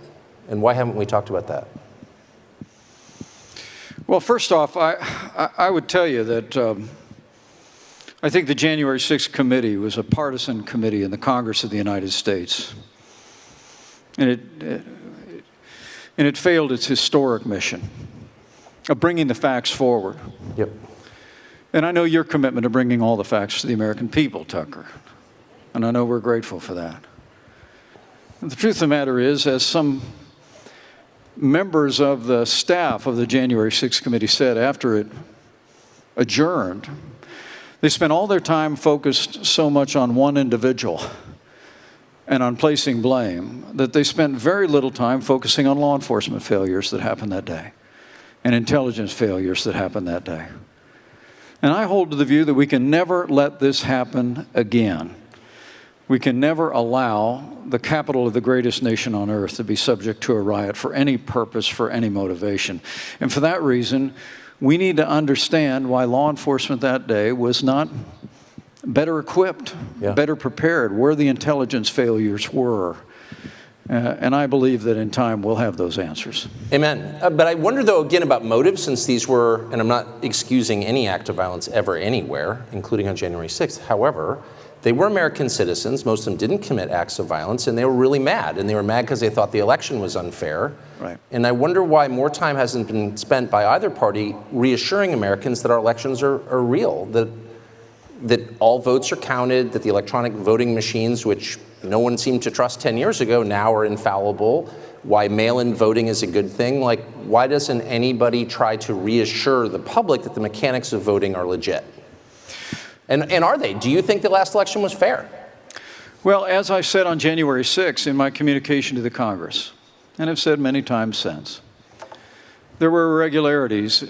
And why haven't we talked about that? Well, first off, I would tell you that I think the January 6th committee was a partisan committee in the Congress of the United States. And it failed its historic mission of bringing the facts forward. Yep. And I know your commitment to bringing all the facts to the American people, Tucker. And I know we're grateful for that. And the truth of the matter is, as some members of the staff of the January 6th committee said after it adjourned, they spent all their time focused so much on one individual and on placing blame, that they spent very little time focusing on law enforcement failures that happened that day and intelligence failures that happened that day. And I hold to the view that we can never let this happen again. We can never allow the capital of the greatest nation on earth to be subject to a riot for any purpose, for any motivation. And for that reason, we need to understand why law enforcement that day was not better equipped, better prepared, where the intelligence failures were. And I believe that in time we'll have those answers. Amen. But I wonder, though, again, about motives, since these were, and I'm not excusing any act of violence ever anywhere, including on January 6th. However, they were American citizens. Most of them didn't commit acts of violence, and they were really mad. And they were mad because they thought the election was unfair. Right. And I wonder why more time hasn't been spent by either party reassuring Americans that our elections are real, that all votes are counted, that the electronic voting machines, which no one seemed to trust 10 years ago, now are infallible, why mail-in voting is a good thing. Like, why doesn't anybody try to reassure the public that the mechanics of voting are legit? And are they? Do you think the last election was fair? Well, as I said on January 6th in my communication to the Congress, and have said many times since, there were irregularities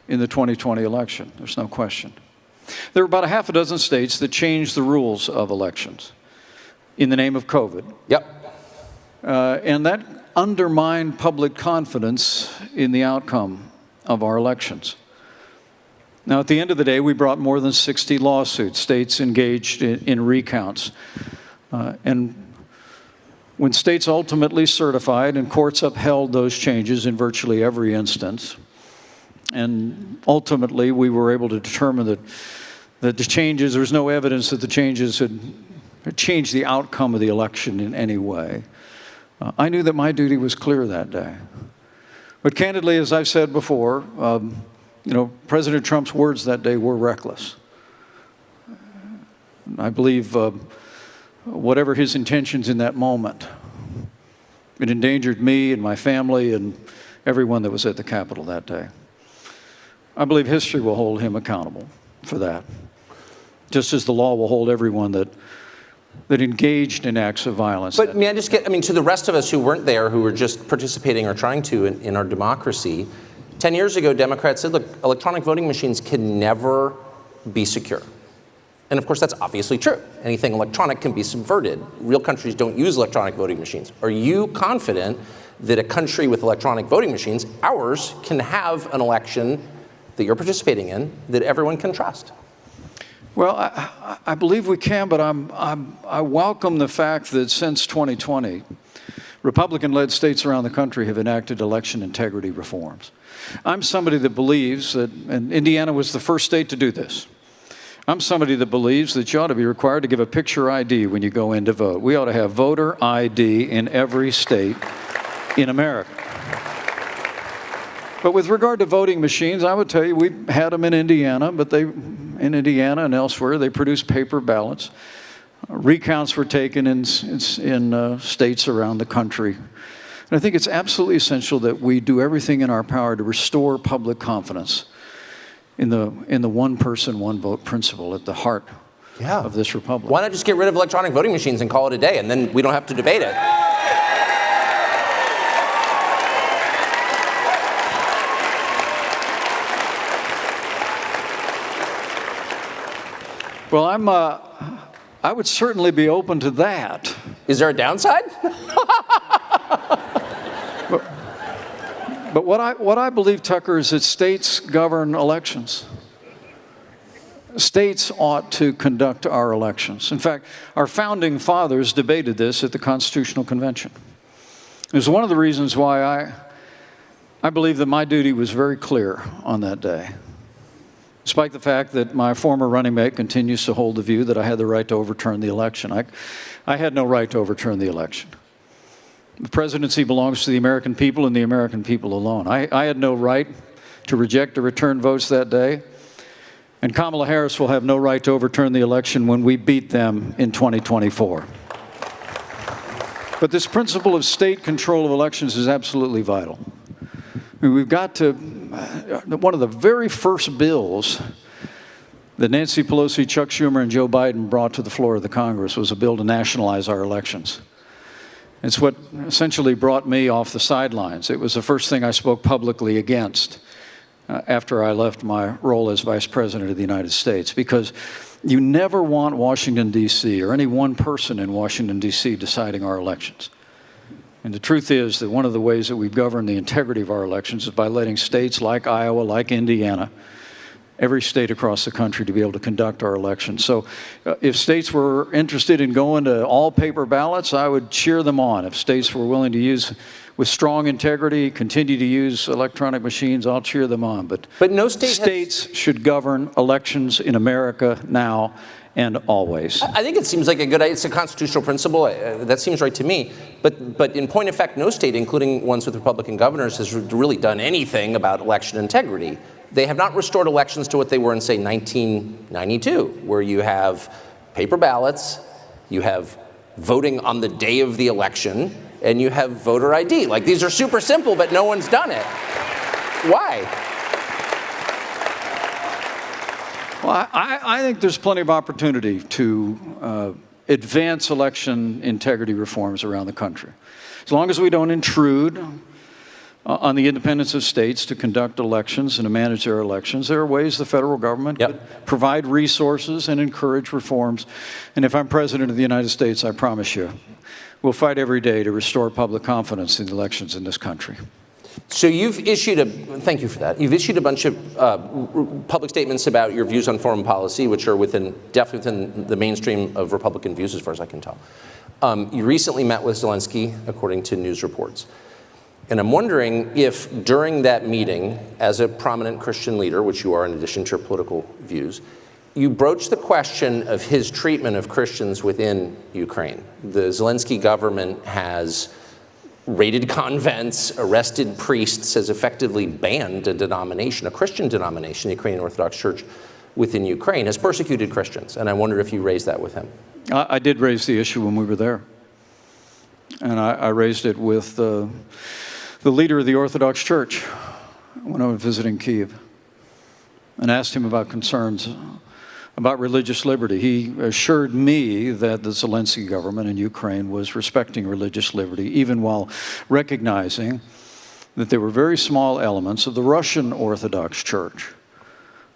in the 2020 election. There's no question. There were about a half a dozen states that changed the rules of elections in the name of COVID. Yep. And that undermined public confidence in the outcome of our elections. Now, at the end of the day, we brought more than 60 lawsuits, states engaged in recounts. And when states ultimately certified and courts upheld those changes in virtually every instance, and ultimately we were able to determine that the changes, there was no evidence that the changes had changed the outcome of the election in any way. I knew that my duty was clear that day. But candidly, as I've said before, President Trump's words that day were reckless. I believe whatever his intentions in that moment, it endangered me and my family and everyone that was at the Capitol that day. I believe history will hold him accountable for that, just as the law will hold everyone that engaged in acts of violence. But may I just get, to the rest of us who weren't there, who were just participating or trying to in our democracy, 10 years ago, Democrats said, look, electronic voting machines can never be secure. And of course, that's obviously true. Anything electronic can be subverted. Real countries don't use electronic voting machines. Are you confident that a country with electronic voting machines, ours, can have an election that you're participating in that everyone can trust? Well, I believe we can, but I welcome the fact that since 2020, Republican-led states around the country have enacted election integrity reforms. I'm somebody that believes that, and Indiana was the first state to do this. I'm somebody that believes that you ought to be required to give a picture ID when you go in to vote. We ought to have voter ID in every state in America. But with regard to voting machines, I would tell you we had them in Indiana, but in Indiana and elsewhere, they produced paper ballots. Recounts were taken in states around the country. And I think it's absolutely essential that we do everything in our power to restore public confidence in the one person, one vote principle at the heart of this republic. Why not just get rid of electronic voting machines and call it a day, and then we don't have to debate it? Well, I would certainly be open to that. Is there a downside? But what I believe, Tucker, is that states govern elections. States ought to conduct our elections. In fact, our founding fathers debated this at the Constitutional Convention. It was one of the reasons why I believe that my duty was very clear on that day. Despite the fact that my former running mate continues to hold the view that I had the right to overturn the election. I had no right to overturn the election. The presidency belongs to the American people and the American people alone. I had no right to reject or return votes that day. And Kamala Harris will have no right to overturn the election when we beat them in 2024. But this principle of state control of elections is absolutely vital. We've got to, one of the very first bills that Nancy Pelosi, Chuck Schumer, and Joe Biden brought to the floor of the Congress was a bill to nationalize our elections. It's what essentially brought me off the sidelines. It was the first thing I spoke publicly against after I left my role as Vice President of the United States, because you never want Washington, D.C., or any one person in Washington, D.C. deciding our elections. And the truth is that one of the ways that we've governed the integrity of our elections is by letting states like Iowa, like Indiana, every state across the country to be able to conduct our elections. So if states were interested in going to all paper ballots, I would cheer them on. If states were willing to use, with strong integrity, continue to use electronic machines, I'll cheer them on. But no state states should govern elections in America now and always. I think it seems like it's a constitutional principle. That seems right to me. But in point of fact, no state, including ones with Republican governors, has really done anything about election integrity. They have not restored elections to what they were in, say, 1992, where you have paper ballots, you have voting on the day of the election, and you have voter ID. Like, these are super simple, but no one's done it. Why? Well, I think there's plenty of opportunity to advance election integrity reforms around the country. As long as we don't intrude on the independence of states to conduct elections and to manage their elections, there are ways the federal government could provide resources and encourage reforms. And if I'm President of the United States, I promise you, we'll fight every day to restore public confidence in the elections in this country. So you've issued thank you for that. You've issued a bunch of public statements about your views on foreign policy, which are definitely within the mainstream of Republican views, as far as I can tell. You recently met with Zelensky, according to news reports. And I'm wondering if during that meeting, as a prominent Christian leader, which you are in addition to your political views, you broached the question of his treatment of Christians within Ukraine. The Zelensky government has raided convents, arrested priests, has effectively banned a denomination, a Christian denomination, the Ukrainian Orthodox Church within Ukraine, has persecuted Christians. And I wonder if you raised that with him. I did raise the issue when we were there. And I raised it with the leader of the Orthodox Church when I was visiting Kyiv, and asked him about concerns about religious liberty. He assured me that the Zelensky government in Ukraine was respecting religious liberty, even while recognizing that there were very small elements of the Russian Orthodox Church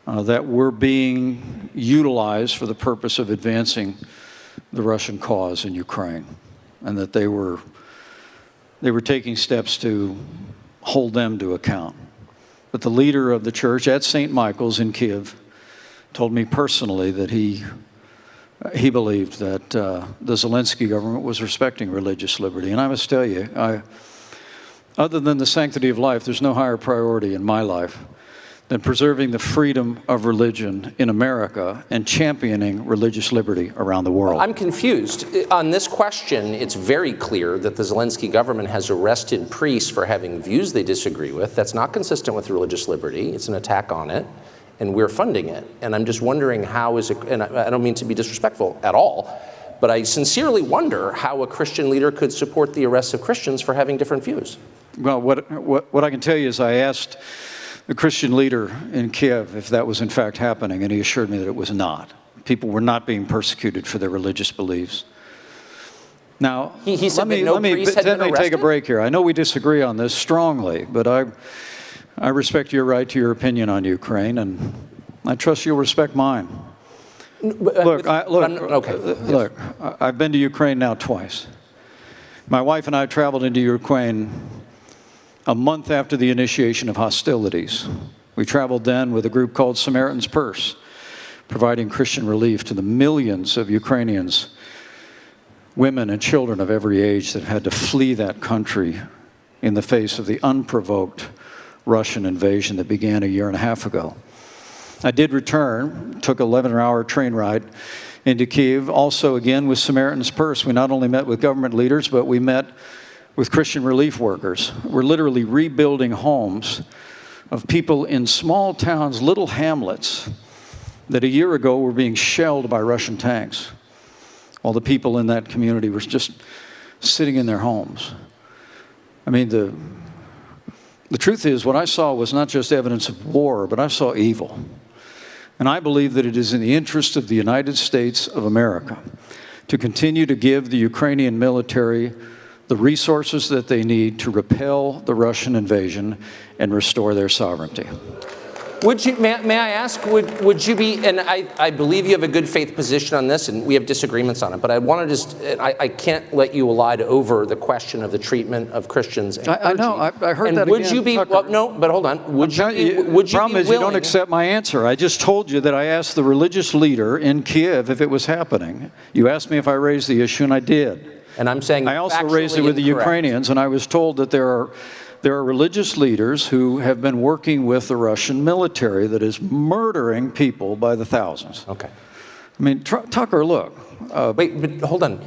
that were being utilized for the purpose of advancing the Russian cause in Ukraine, and that they were taking steps to hold them to account. But the leader of the church at St. Michael's in Kyiv told me personally that he believed that the Zelensky government was respecting religious liberty. And I must tell you, other than the sanctity of life, there's no higher priority in my life than preserving the freedom of religion in America and championing religious liberty around the world. I'm confused. On this question, it's very clear that the Zelensky government has arrested priests for having views they disagree with. That's not consistent with religious liberty. It's an attack on it, and we're funding it. And I'm just wondering how is it, and I don't mean to be disrespectful at all, but I sincerely wonder how a Christian leader could support the arrest of Christians for having different views. Well, what I can tell you is I asked the Christian leader in Kiev if that was in fact happening, and he assured me that it was not. People were not being persecuted for their religious beliefs. Now, he said let me take a break here. I know we disagree on this strongly, but I respect your right to your opinion on Ukraine, and I trust you'll respect mine. Look, I've been to Ukraine now twice. My wife and I traveled into Ukraine a month after the initiation of hostilities. We traveled then with a group called Samaritan's Purse, providing Christian relief to the millions of Ukrainians, women and children of every age that had to flee that country in the face of the unprovoked Russian invasion that began a year and a half ago. I did return, took an 11-hour train ride into Kyiv, also again with Samaritan's Purse. We not only met with government leaders, but we met with Christian relief workers. We're literally rebuilding homes of people in small towns, little hamlets, that a year ago were being shelled by Russian tanks, while the people in that community were just sitting in their homes. I mean, the truth is, what I saw was not just evidence of war, but I saw evil. And I believe that it is in the interest of the United States of America to continue to give the Ukrainian military the resources that they need to repel the Russian invasion and restore their sovereignty. Would you, may I ask, would you be, and I believe you have a good faith position on this, and we have disagreements on it, but I want to just, I can't let you elide over the question of the treatment of Christians and clergy. I know, I heard and that would again, you be, Tucker. well, no, but hold on, would you be The problem be is you don't willing- accept my answer. I just told you that I asked the religious leader in Kiev if it was happening. You asked me if I raised the issue, and I did. And I'm saying I also raised it with the incorrect. Ukrainians, and I was told that there are religious leaders who have been working with the Russian military that is murdering people by the thousands. Okay. I mean, Tucker, look. Wait, but hold on.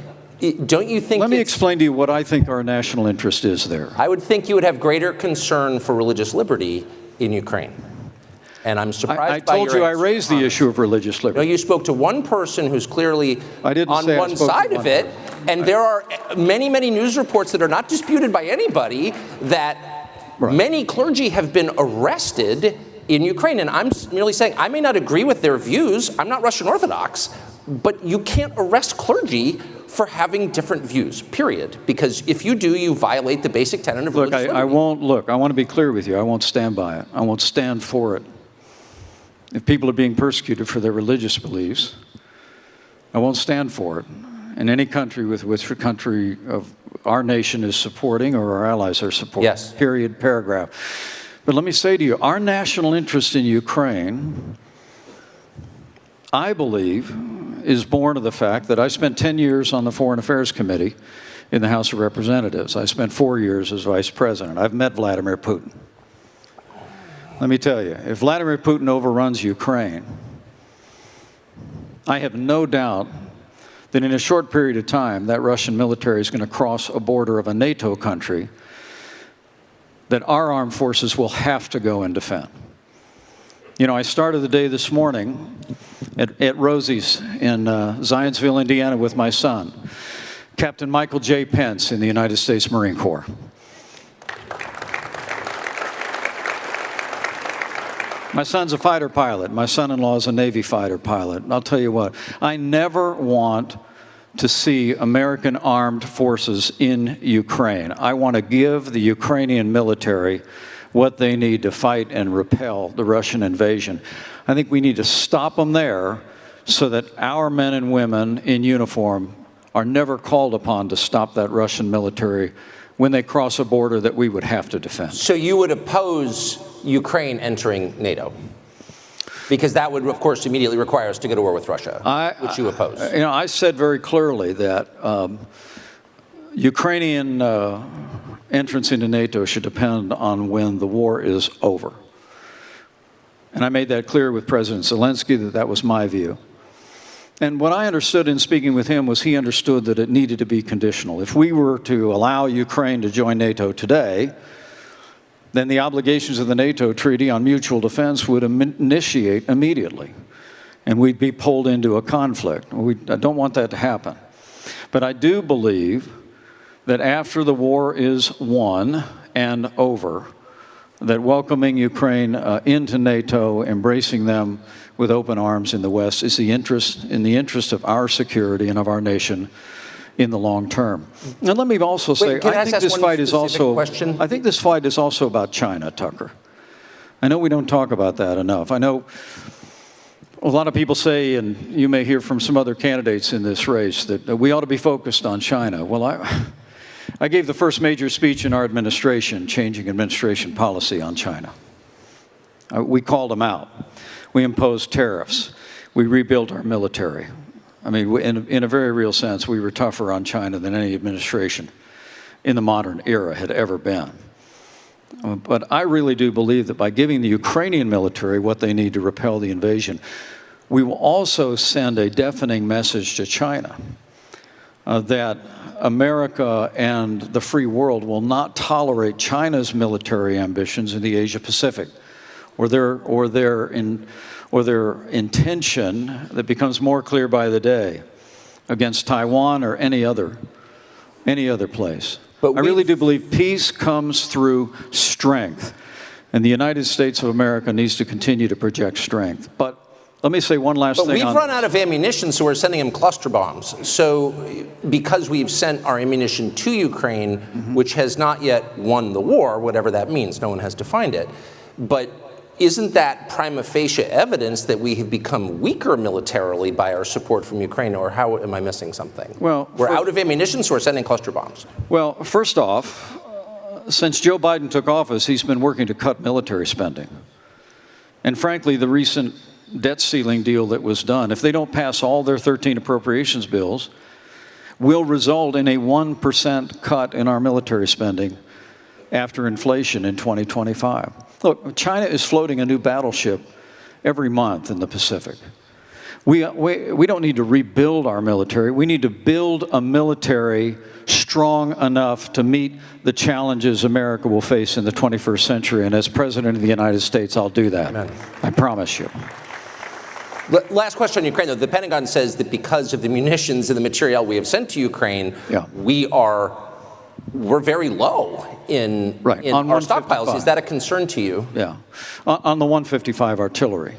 Don't you think Let me explain to you what I think our national interest is there. I would think you would have greater concern for religious liberty in Ukraine. And I'm surprised I by told your you I answer. raised the issue of religious No, liberty. you spoke to one person who's clearly I didn't on say I one spoke to side one of it, and there are many, many news reports that are not disputed by anybody that many clergy have been arrested in Ukraine. And I'm merely saying I may not agree with their views. I'm not Russian Orthodox, but you can't arrest clergy for having different views, period. Because if you do, you violate the basic tenet of religious liberty. I want to be clear with you. I won't stand by it. I won't stand for it. If people are being persecuted for their religious beliefs, I won't stand for it. In any country with which a country of our nation is supporting or our allies are supporting. Yes. Period, paragraph. But let me say to you, our national interest in Ukraine, I believe, is born of the fact that I spent 10 years on the Foreign Affairs Committee in the House of Representatives. I spent 4 years as vice president. I've met Vladimir Putin. Let me tell you, if Vladimir Putin overruns Ukraine, I have no doubt that in a short period of time, that Russian military is going to cross a border of a NATO country that our armed forces will have to go and defend. You know, I started the day this morning at Rosie's in Zionsville, Indiana with my son, Captain Michael J. Pence in the United States Marine Corps. My son's a fighter pilot. My son-in-law is a Navy fighter pilot. And I'll tell you what, I never want to see American armed forces in Ukraine. I want to give the Ukrainian military what they need to fight and repel the Russian invasion. I think we need to stop them there so that our men and women in uniform are never called upon to stop that Russian military when they cross a border that we would have to defend. So you would oppose Ukraine entering NATO? Because that would, of course, immediately require us to go to war with Russia, which you oppose. You know, I said very clearly that Ukrainian entrance into NATO should depend on when the war is over. And I made that clear with President Zelensky that that was my view. And what I understood in speaking with him was he understood that it needed to be conditional. If we were to allow Ukraine to join NATO today, then the obligations of the NATO Treaty on Mutual Defense would initiate immediately, and we'd be pulled into a conflict. I don't want that to happen. But I do believe that after the war is won and over, that welcoming Ukraine into NATO, embracing them with open arms in the West, is in the interest of our security and of our nation in the long term. And let me also say, I think this fight is also about China, Tucker. I know we don't talk about that enough. I know a lot of people say, and you may hear from some other candidates in this race, that we ought to be focused on China. Well, I gave the first major speech in our administration, changing administration policy on China. We called them out. We imposed tariffs. We rebuilt our military. I mean, in a very real sense, we were tougher on China than any administration in the modern era had ever been. But I really do believe that by giving the Ukrainian military what they need to repel the invasion, we will also send a deafening message to China that America and the free world will not tolerate China's military ambitions in the Asia Pacific, or their intention that becomes more clear by the day against Taiwan or any other place. I really do believe peace comes through strength, and the United States of America needs to continue to project strength. But let me say one last But thing. we've run out of ammunition, so we're sending them cluster bombs. So because we've sent our ammunition to Ukraine, which has not yet won the war, whatever that means, no one has defined it, but isn't that prima facie evidence that we have become weaker militarily by our support from Ukraine, or how am I missing something? Well, we're out of ammunition, so we're sending cluster bombs. Well, first off, since Joe Biden took office, he's been working to cut military spending. And frankly, the recent debt ceiling deal that was done, if they don't pass all their 13 appropriations bills, will result in a 1% cut in our military spending after inflation in 2025. Look, China is floating a new battleship every month in the Pacific. We don't need to rebuild our military. We need to build a military strong enough to meet the challenges America will face in the 21st century. And as President of the United States, I'll do that. Amen. I promise you. Last question on Ukraine, though. The Pentagon says that because of the munitions and the material we have sent to Ukraine, we're very low in our stockpiles. Is that a concern to you? Yeah. On the 155 artillery.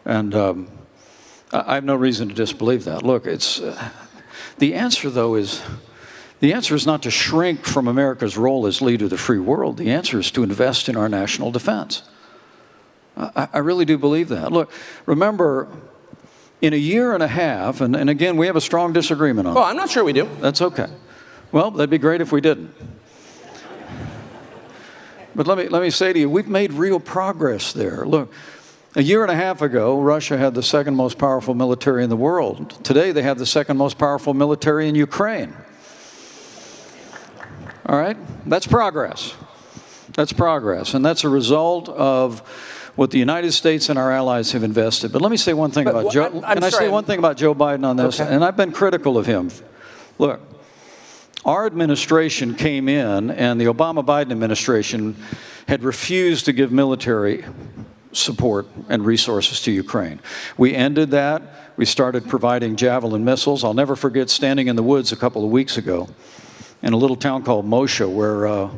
And I have no reason to disbelieve that. Look, it's the answer, though, is not to shrink from America's role as leader of the free world. The answer is to invest in our national defense. I really do believe that. Look, remember, in a year and a half, and again, we have a strong disagreement on that. Well, I'm not sure we do. That's okay. Well, that'd be great if we didn't. But let me say to you, we've made real progress there. Look, a year and a half ago, Russia had the second most powerful military in the world. Today, they have the second most powerful military in Ukraine. All right? That's progress. That's progress. And that's a result of what the United States and our allies have invested. But let me say one thing about Joe. Can I say one thing about Joe Biden on this? Okay. And I've been critical of him. Look, our administration came in, and the Obama-Biden administration had refused to give military support and resources to Ukraine. We ended that. We started providing Javelin missiles. I'll never forget standing in the woods a couple of weeks ago in a little town called Moshe, where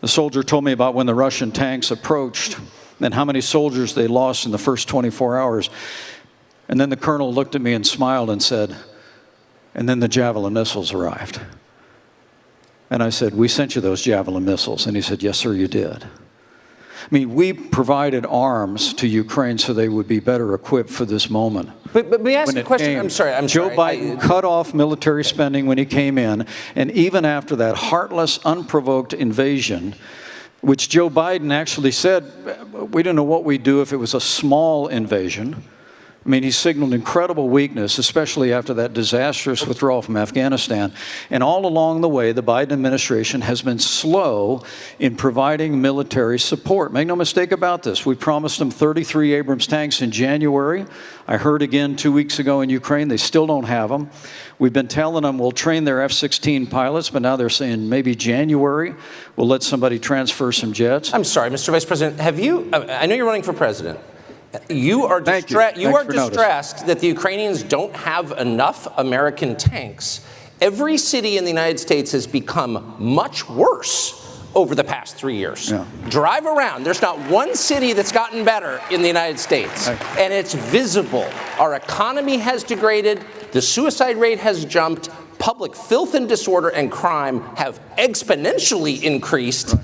the soldier told me about when the Russian tanks approached and how many soldiers they lost in the first 24 hours. And then the colonel looked at me and smiled and said, and then the Javelin missiles arrived. And I said, we sent you those Javelin missiles. And he said, yes, sir, you did. I mean, we provided arms to Ukraine so they would be better equipped for this moment. But let me ask you a question. I'm sorry. Joe Biden cut off military spending when he came in. And even after that heartless, unprovoked invasion, which Joe Biden actually said, we don't know what we'd do if it was a small invasion. I mean, he signaled incredible weakness, especially after that disastrous withdrawal from Afghanistan. And all along the way, the Biden administration has been slow in providing military support. Make no mistake about this. We promised them 33 Abrams tanks in January. I heard again 2 weeks ago in Ukraine, they still don't have them. We've been telling them we'll train their F-16 pilots, but now they're saying maybe January we'll let somebody transfer some jets. I'm sorry, Mr. Vice President, have you, I know you're running for president. You are distressed that the Ukrainians don't have enough American tanks. Every city in the United States has become much worse over the past 3 years. Yeah. Drive around. There's not one city that's gotten better in the United States. Right. And it's visible. Our economy has degraded. The suicide rate has jumped. Public filth and disorder and crime have exponentially increased. Right.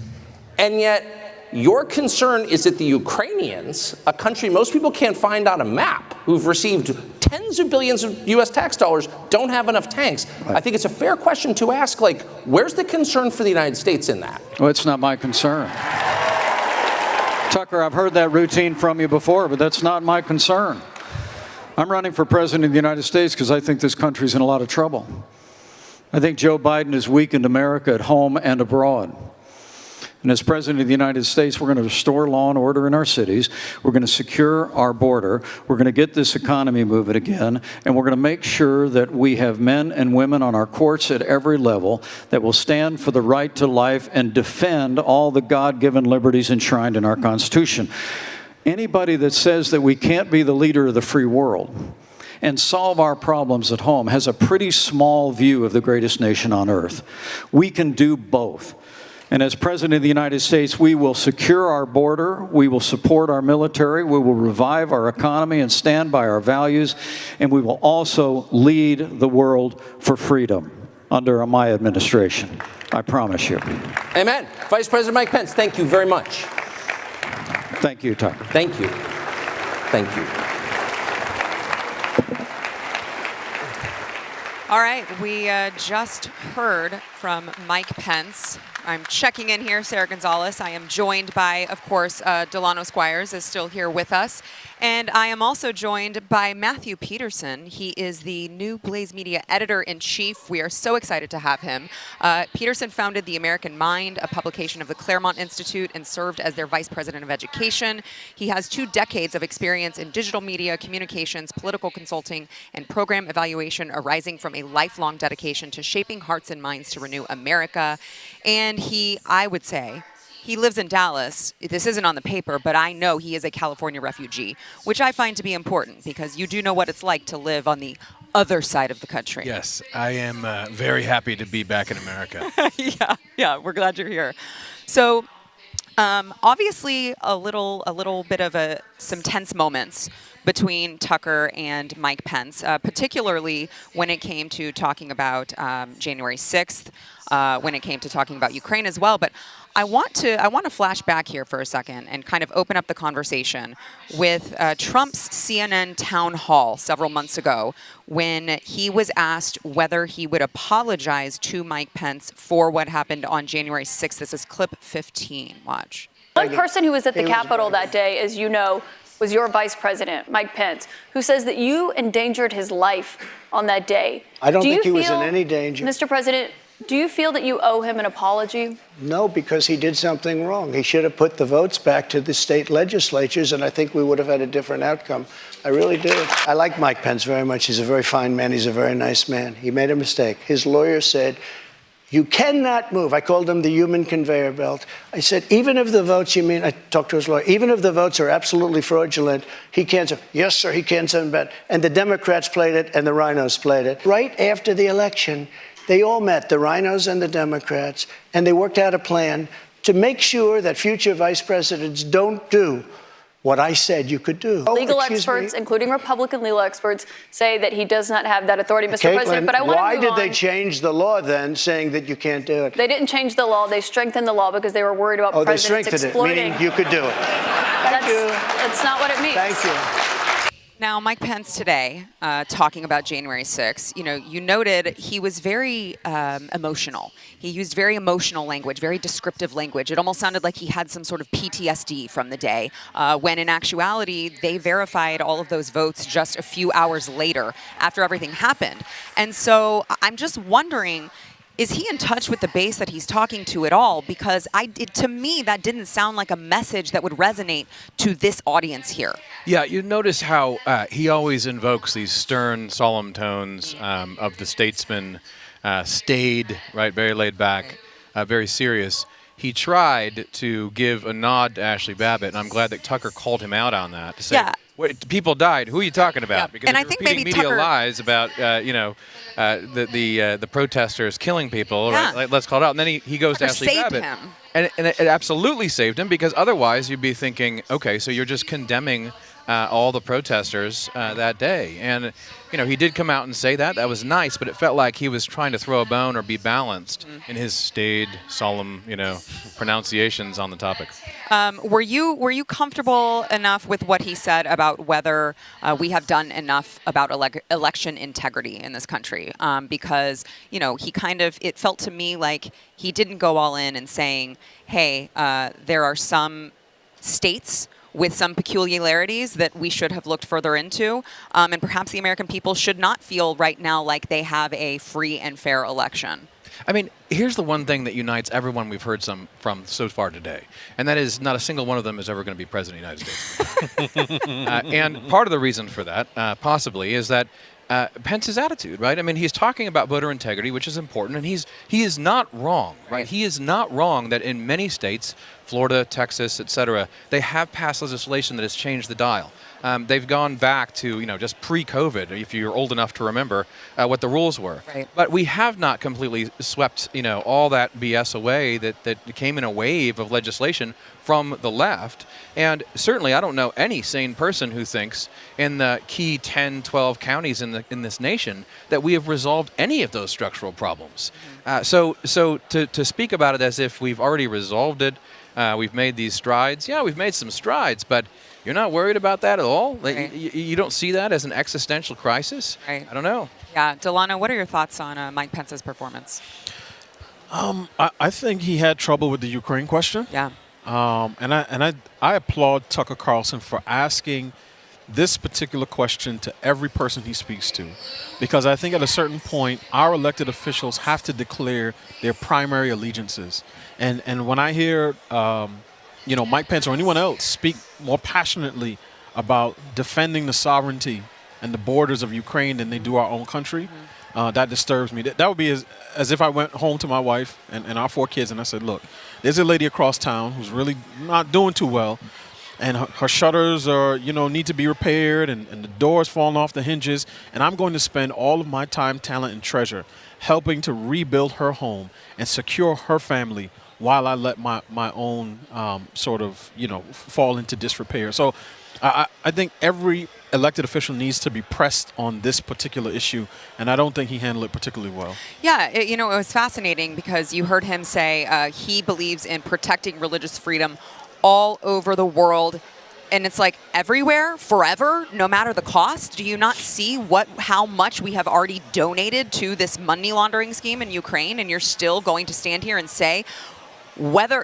And yet, your concern is that the Ukrainians, a country most people can't find on a map, who've received tens of billions of U.S. tax dollars, don't have enough tanks. Right. I think it's a fair question to ask, like, where's the concern for the United States in that? Well, it's not my concern. Tucker, I've heard that routine from you before, but that's not my concern. I'm running for president of the United States because I think this country's in a lot of trouble. I think Joe Biden has weakened America at home and abroad. And as President of the United States, we're going to restore law and order in our cities. We're going to secure our border. We're going to get this economy moving again. And we're going to make sure that we have men and women on our courts at every level that will stand for the right to life and defend all the God-given liberties enshrined in our Constitution. Anybody that says that we can't be the leader of the free world and solve our problems at home has a pretty small view of the greatest nation on earth. We can do both. And as President of the United States, we will secure our border, we will support our military, we will revive our economy and stand by our values, and we will also lead the world for freedom under my administration. I promise you. Amen. Vice President Mike Pence, thank you very much. Thank you, Tucker. Thank you. Thank you. All right, we just heard from Mike Pence. I'm checking in here, Sarah Gonzalez. I am joined by, of course, Delano Squires is still here with us. And I am also joined by Matthew Peterson. He is the new Blaze Media editor-in-chief. We are so excited to have him. Peterson founded The American Mind, a publication of the Claremont Institute, and served as their vice president of education. He has 2 decades of experience in digital media, communications, political consulting, and program evaluation, arising from a lifelong dedication to shaping hearts and minds to renew America. And I would say, he lives in Dallas. This isn't on the paper, but I know he is a California refugee, which I find to be important because you do know what it's like to live on the other side of the country. Yes, I am very happy to be back in America. yeah, we're glad you're here. So, obviously, a little bit of some tense moments between Tucker and Mike Pence, particularly when it came to talking about January 6th, when it came to talking about Ukraine as well. But I want to flash back here for a second and kind of open up the conversation with Trump's CNN town hall several months ago when he was asked whether he would apologize to Mike Pence for what happened on January 6th. This is clip 15. Watch. One person who was at the Capitol that day, as you know, was your vice president, Mike Pence, who says that you endangered his life on that day. I don't think he was in any danger. Mr. President, do you feel that you owe him an apology? No, because he did something wrong. He should have put the votes back to the state legislatures, and I think we would have had a different outcome. I really do. I like Mike Pence very much. He's a very fine man. He's a very nice man. He made a mistake. His lawyer said, you cannot move. I called him the human conveyor belt. I said, even if the votes, I talked to his lawyer, even if the votes are absolutely fraudulent, he can't say, yes, sir, he can't send back. And the Democrats played it, and the rhinos played it. Right after the election, they all met, the rhinos and the Democrats, and they worked out a plan to make sure that future vice presidents don't do what I said you could do. Legal experts, including Republican legal experts, say that he does not have that authority, Mr. President. But I want to why did they change the law then, saying that you can't do it? They didn't change the law. They strengthened the law because they were worried about presidents exploiting. It, meaning you could do it. That's not what it means. Thank you. Now, Mike Pence today, talking about January 6th, you noted he was very emotional. He used very emotional language, very descriptive language. It almost sounded like he had some sort of PTSD from the day, when in actuality, they verified all of those votes just a few hours later after everything happened. And so I'm just wondering, is he in touch with the base that he's talking to at all? Because to me, that didn't sound like a message that would resonate to this audience here. Yeah, you notice how he always invokes these stern, solemn tones of the statesman, staid, right, very laid back, very serious. He tried to give a nod to Ashley Babbitt, and I'm glad that Tucker called him out on that to say, yeah. Wait, people died. Who are you talking about? Yeah. Because and you're I think repeating maybe media Tucker lies about the protesters killing people. Yeah. Right? Let's call it out. And then he goes Tucker to Ashley Babbitt, him. and it absolutely saved him, because otherwise you'd be thinking, okay, so you're just condemning all the protesters that day. And he did come out and say that. That was nice, but it felt like he was trying to throw a bone or be balanced in his staid, solemn, pronunciations on the topic. Were you comfortable enough with what he said about whether we have done enough about election integrity in this country? Because it felt to me like he didn't go all in and saying, hey, there are some states with some peculiarities that we should have looked further into, and perhaps the American people should not feel right now like they have a free and fair election. I mean, here's the one thing that unites everyone we've heard from so far today, and that is not a single one of them is ever going to be president of the United States. And part of the reason for that, possibly, is that Pence's attitude, right? I mean, he's talking about voter integrity, which is important, and he is not wrong, right? He is not wrong that in many states, Florida, Texas, et cetera, they have passed legislation that has changed the dial. They've gone back to, just pre-COVID, if you're old enough to remember what the rules were. Right. But we have not completely swept, all that BS away that came in a wave of legislation from the left. And certainly I don't know any sane person who thinks in the key 10, 12 counties in this nation that we have resolved any of those structural problems. So to speak about it as if we've already resolved it, we've made these strides. Yeah, we've made some strides, but you're not worried about that at all? Like, Right. you don't see that as an existential crisis? Right. I don't know. Yeah, Delano, what are your thoughts on Mike Pence's performance? I think he had trouble with the Ukraine question. Yeah. And I applaud Tucker Carlson for asking this particular question to every person he speaks to, because I think at a certain point our elected officials have to declare their primary allegiances. And when I hear Mike Pence or anyone else speak more passionately about defending the sovereignty and the borders of Ukraine than they do our own country, that disturbs me. That would be as if I went home to my wife and our 4 kids and I said, look, there's a lady across town who's really not doing too well, and her shutters are, need to be repaired, and the doors falling off the hinges, and I'm going to spend all of my time, talent, and treasure helping to rebuild her home and secure her family while I let my own fall into disrepair. So I think every elected official needs to be pressed on this particular issue, and I don't think he handled it particularly well. Yeah, it was fascinating because you heard him say he believes in protecting religious freedom all over the world. And it's like everywhere, forever, no matter the cost. Do you not see how much we have already donated to this money laundering scheme in Ukraine, and you're still going to stand here and say, whether,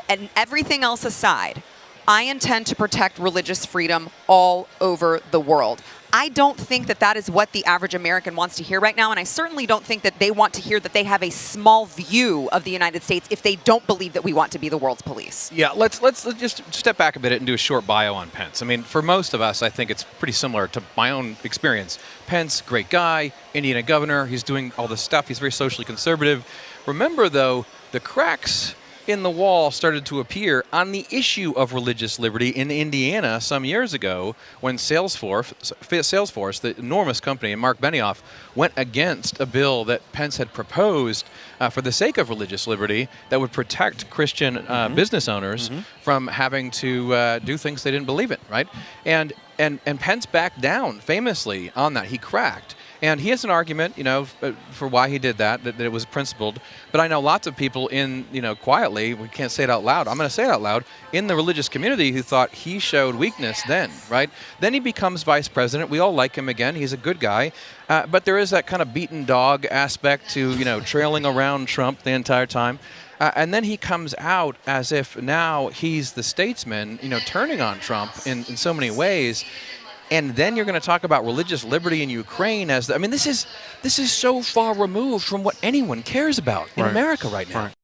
and everything else aside, I intend to protect religious freedom all over the world. I don't think that is what the average American wants to hear right now, and I certainly don't think that they want to hear that they have a small view of the United States if they don't believe that we want to be the world's police. Yeah, let's just step back a bit and do a short bio on Pence. I mean, for most of us, I think it's pretty similar to my own experience. Pence, great guy, Indiana governor, he's doing all this stuff, he's very socially conservative. Remember, though, the cracks in the wall started to appear on the issue of religious liberty in Indiana some years ago when Salesforce, the enormous company, and Mark Benioff went against a bill that Pence had proposed for the sake of religious liberty that would protect Christian business owners from having to do things they didn't believe in, right? And Pence backed down famously on that. He cracked. And he has an argument, for why he did that it was principled. But I know lots of people quietly, we can't say it out loud, I'm going to say it out loud, in the religious community who thought he showed weakness then, right? Then he becomes vice president. We all like him again. He's a good guy. But there is that kind of beaten dog aspect to, trailing around Trump the entire time. And then he comes out as if now he's the statesman, turning on Trump in so many ways. And then you're going to talk about religious liberty in Ukraine this is so far removed from what anyone cares about in America right now. Right.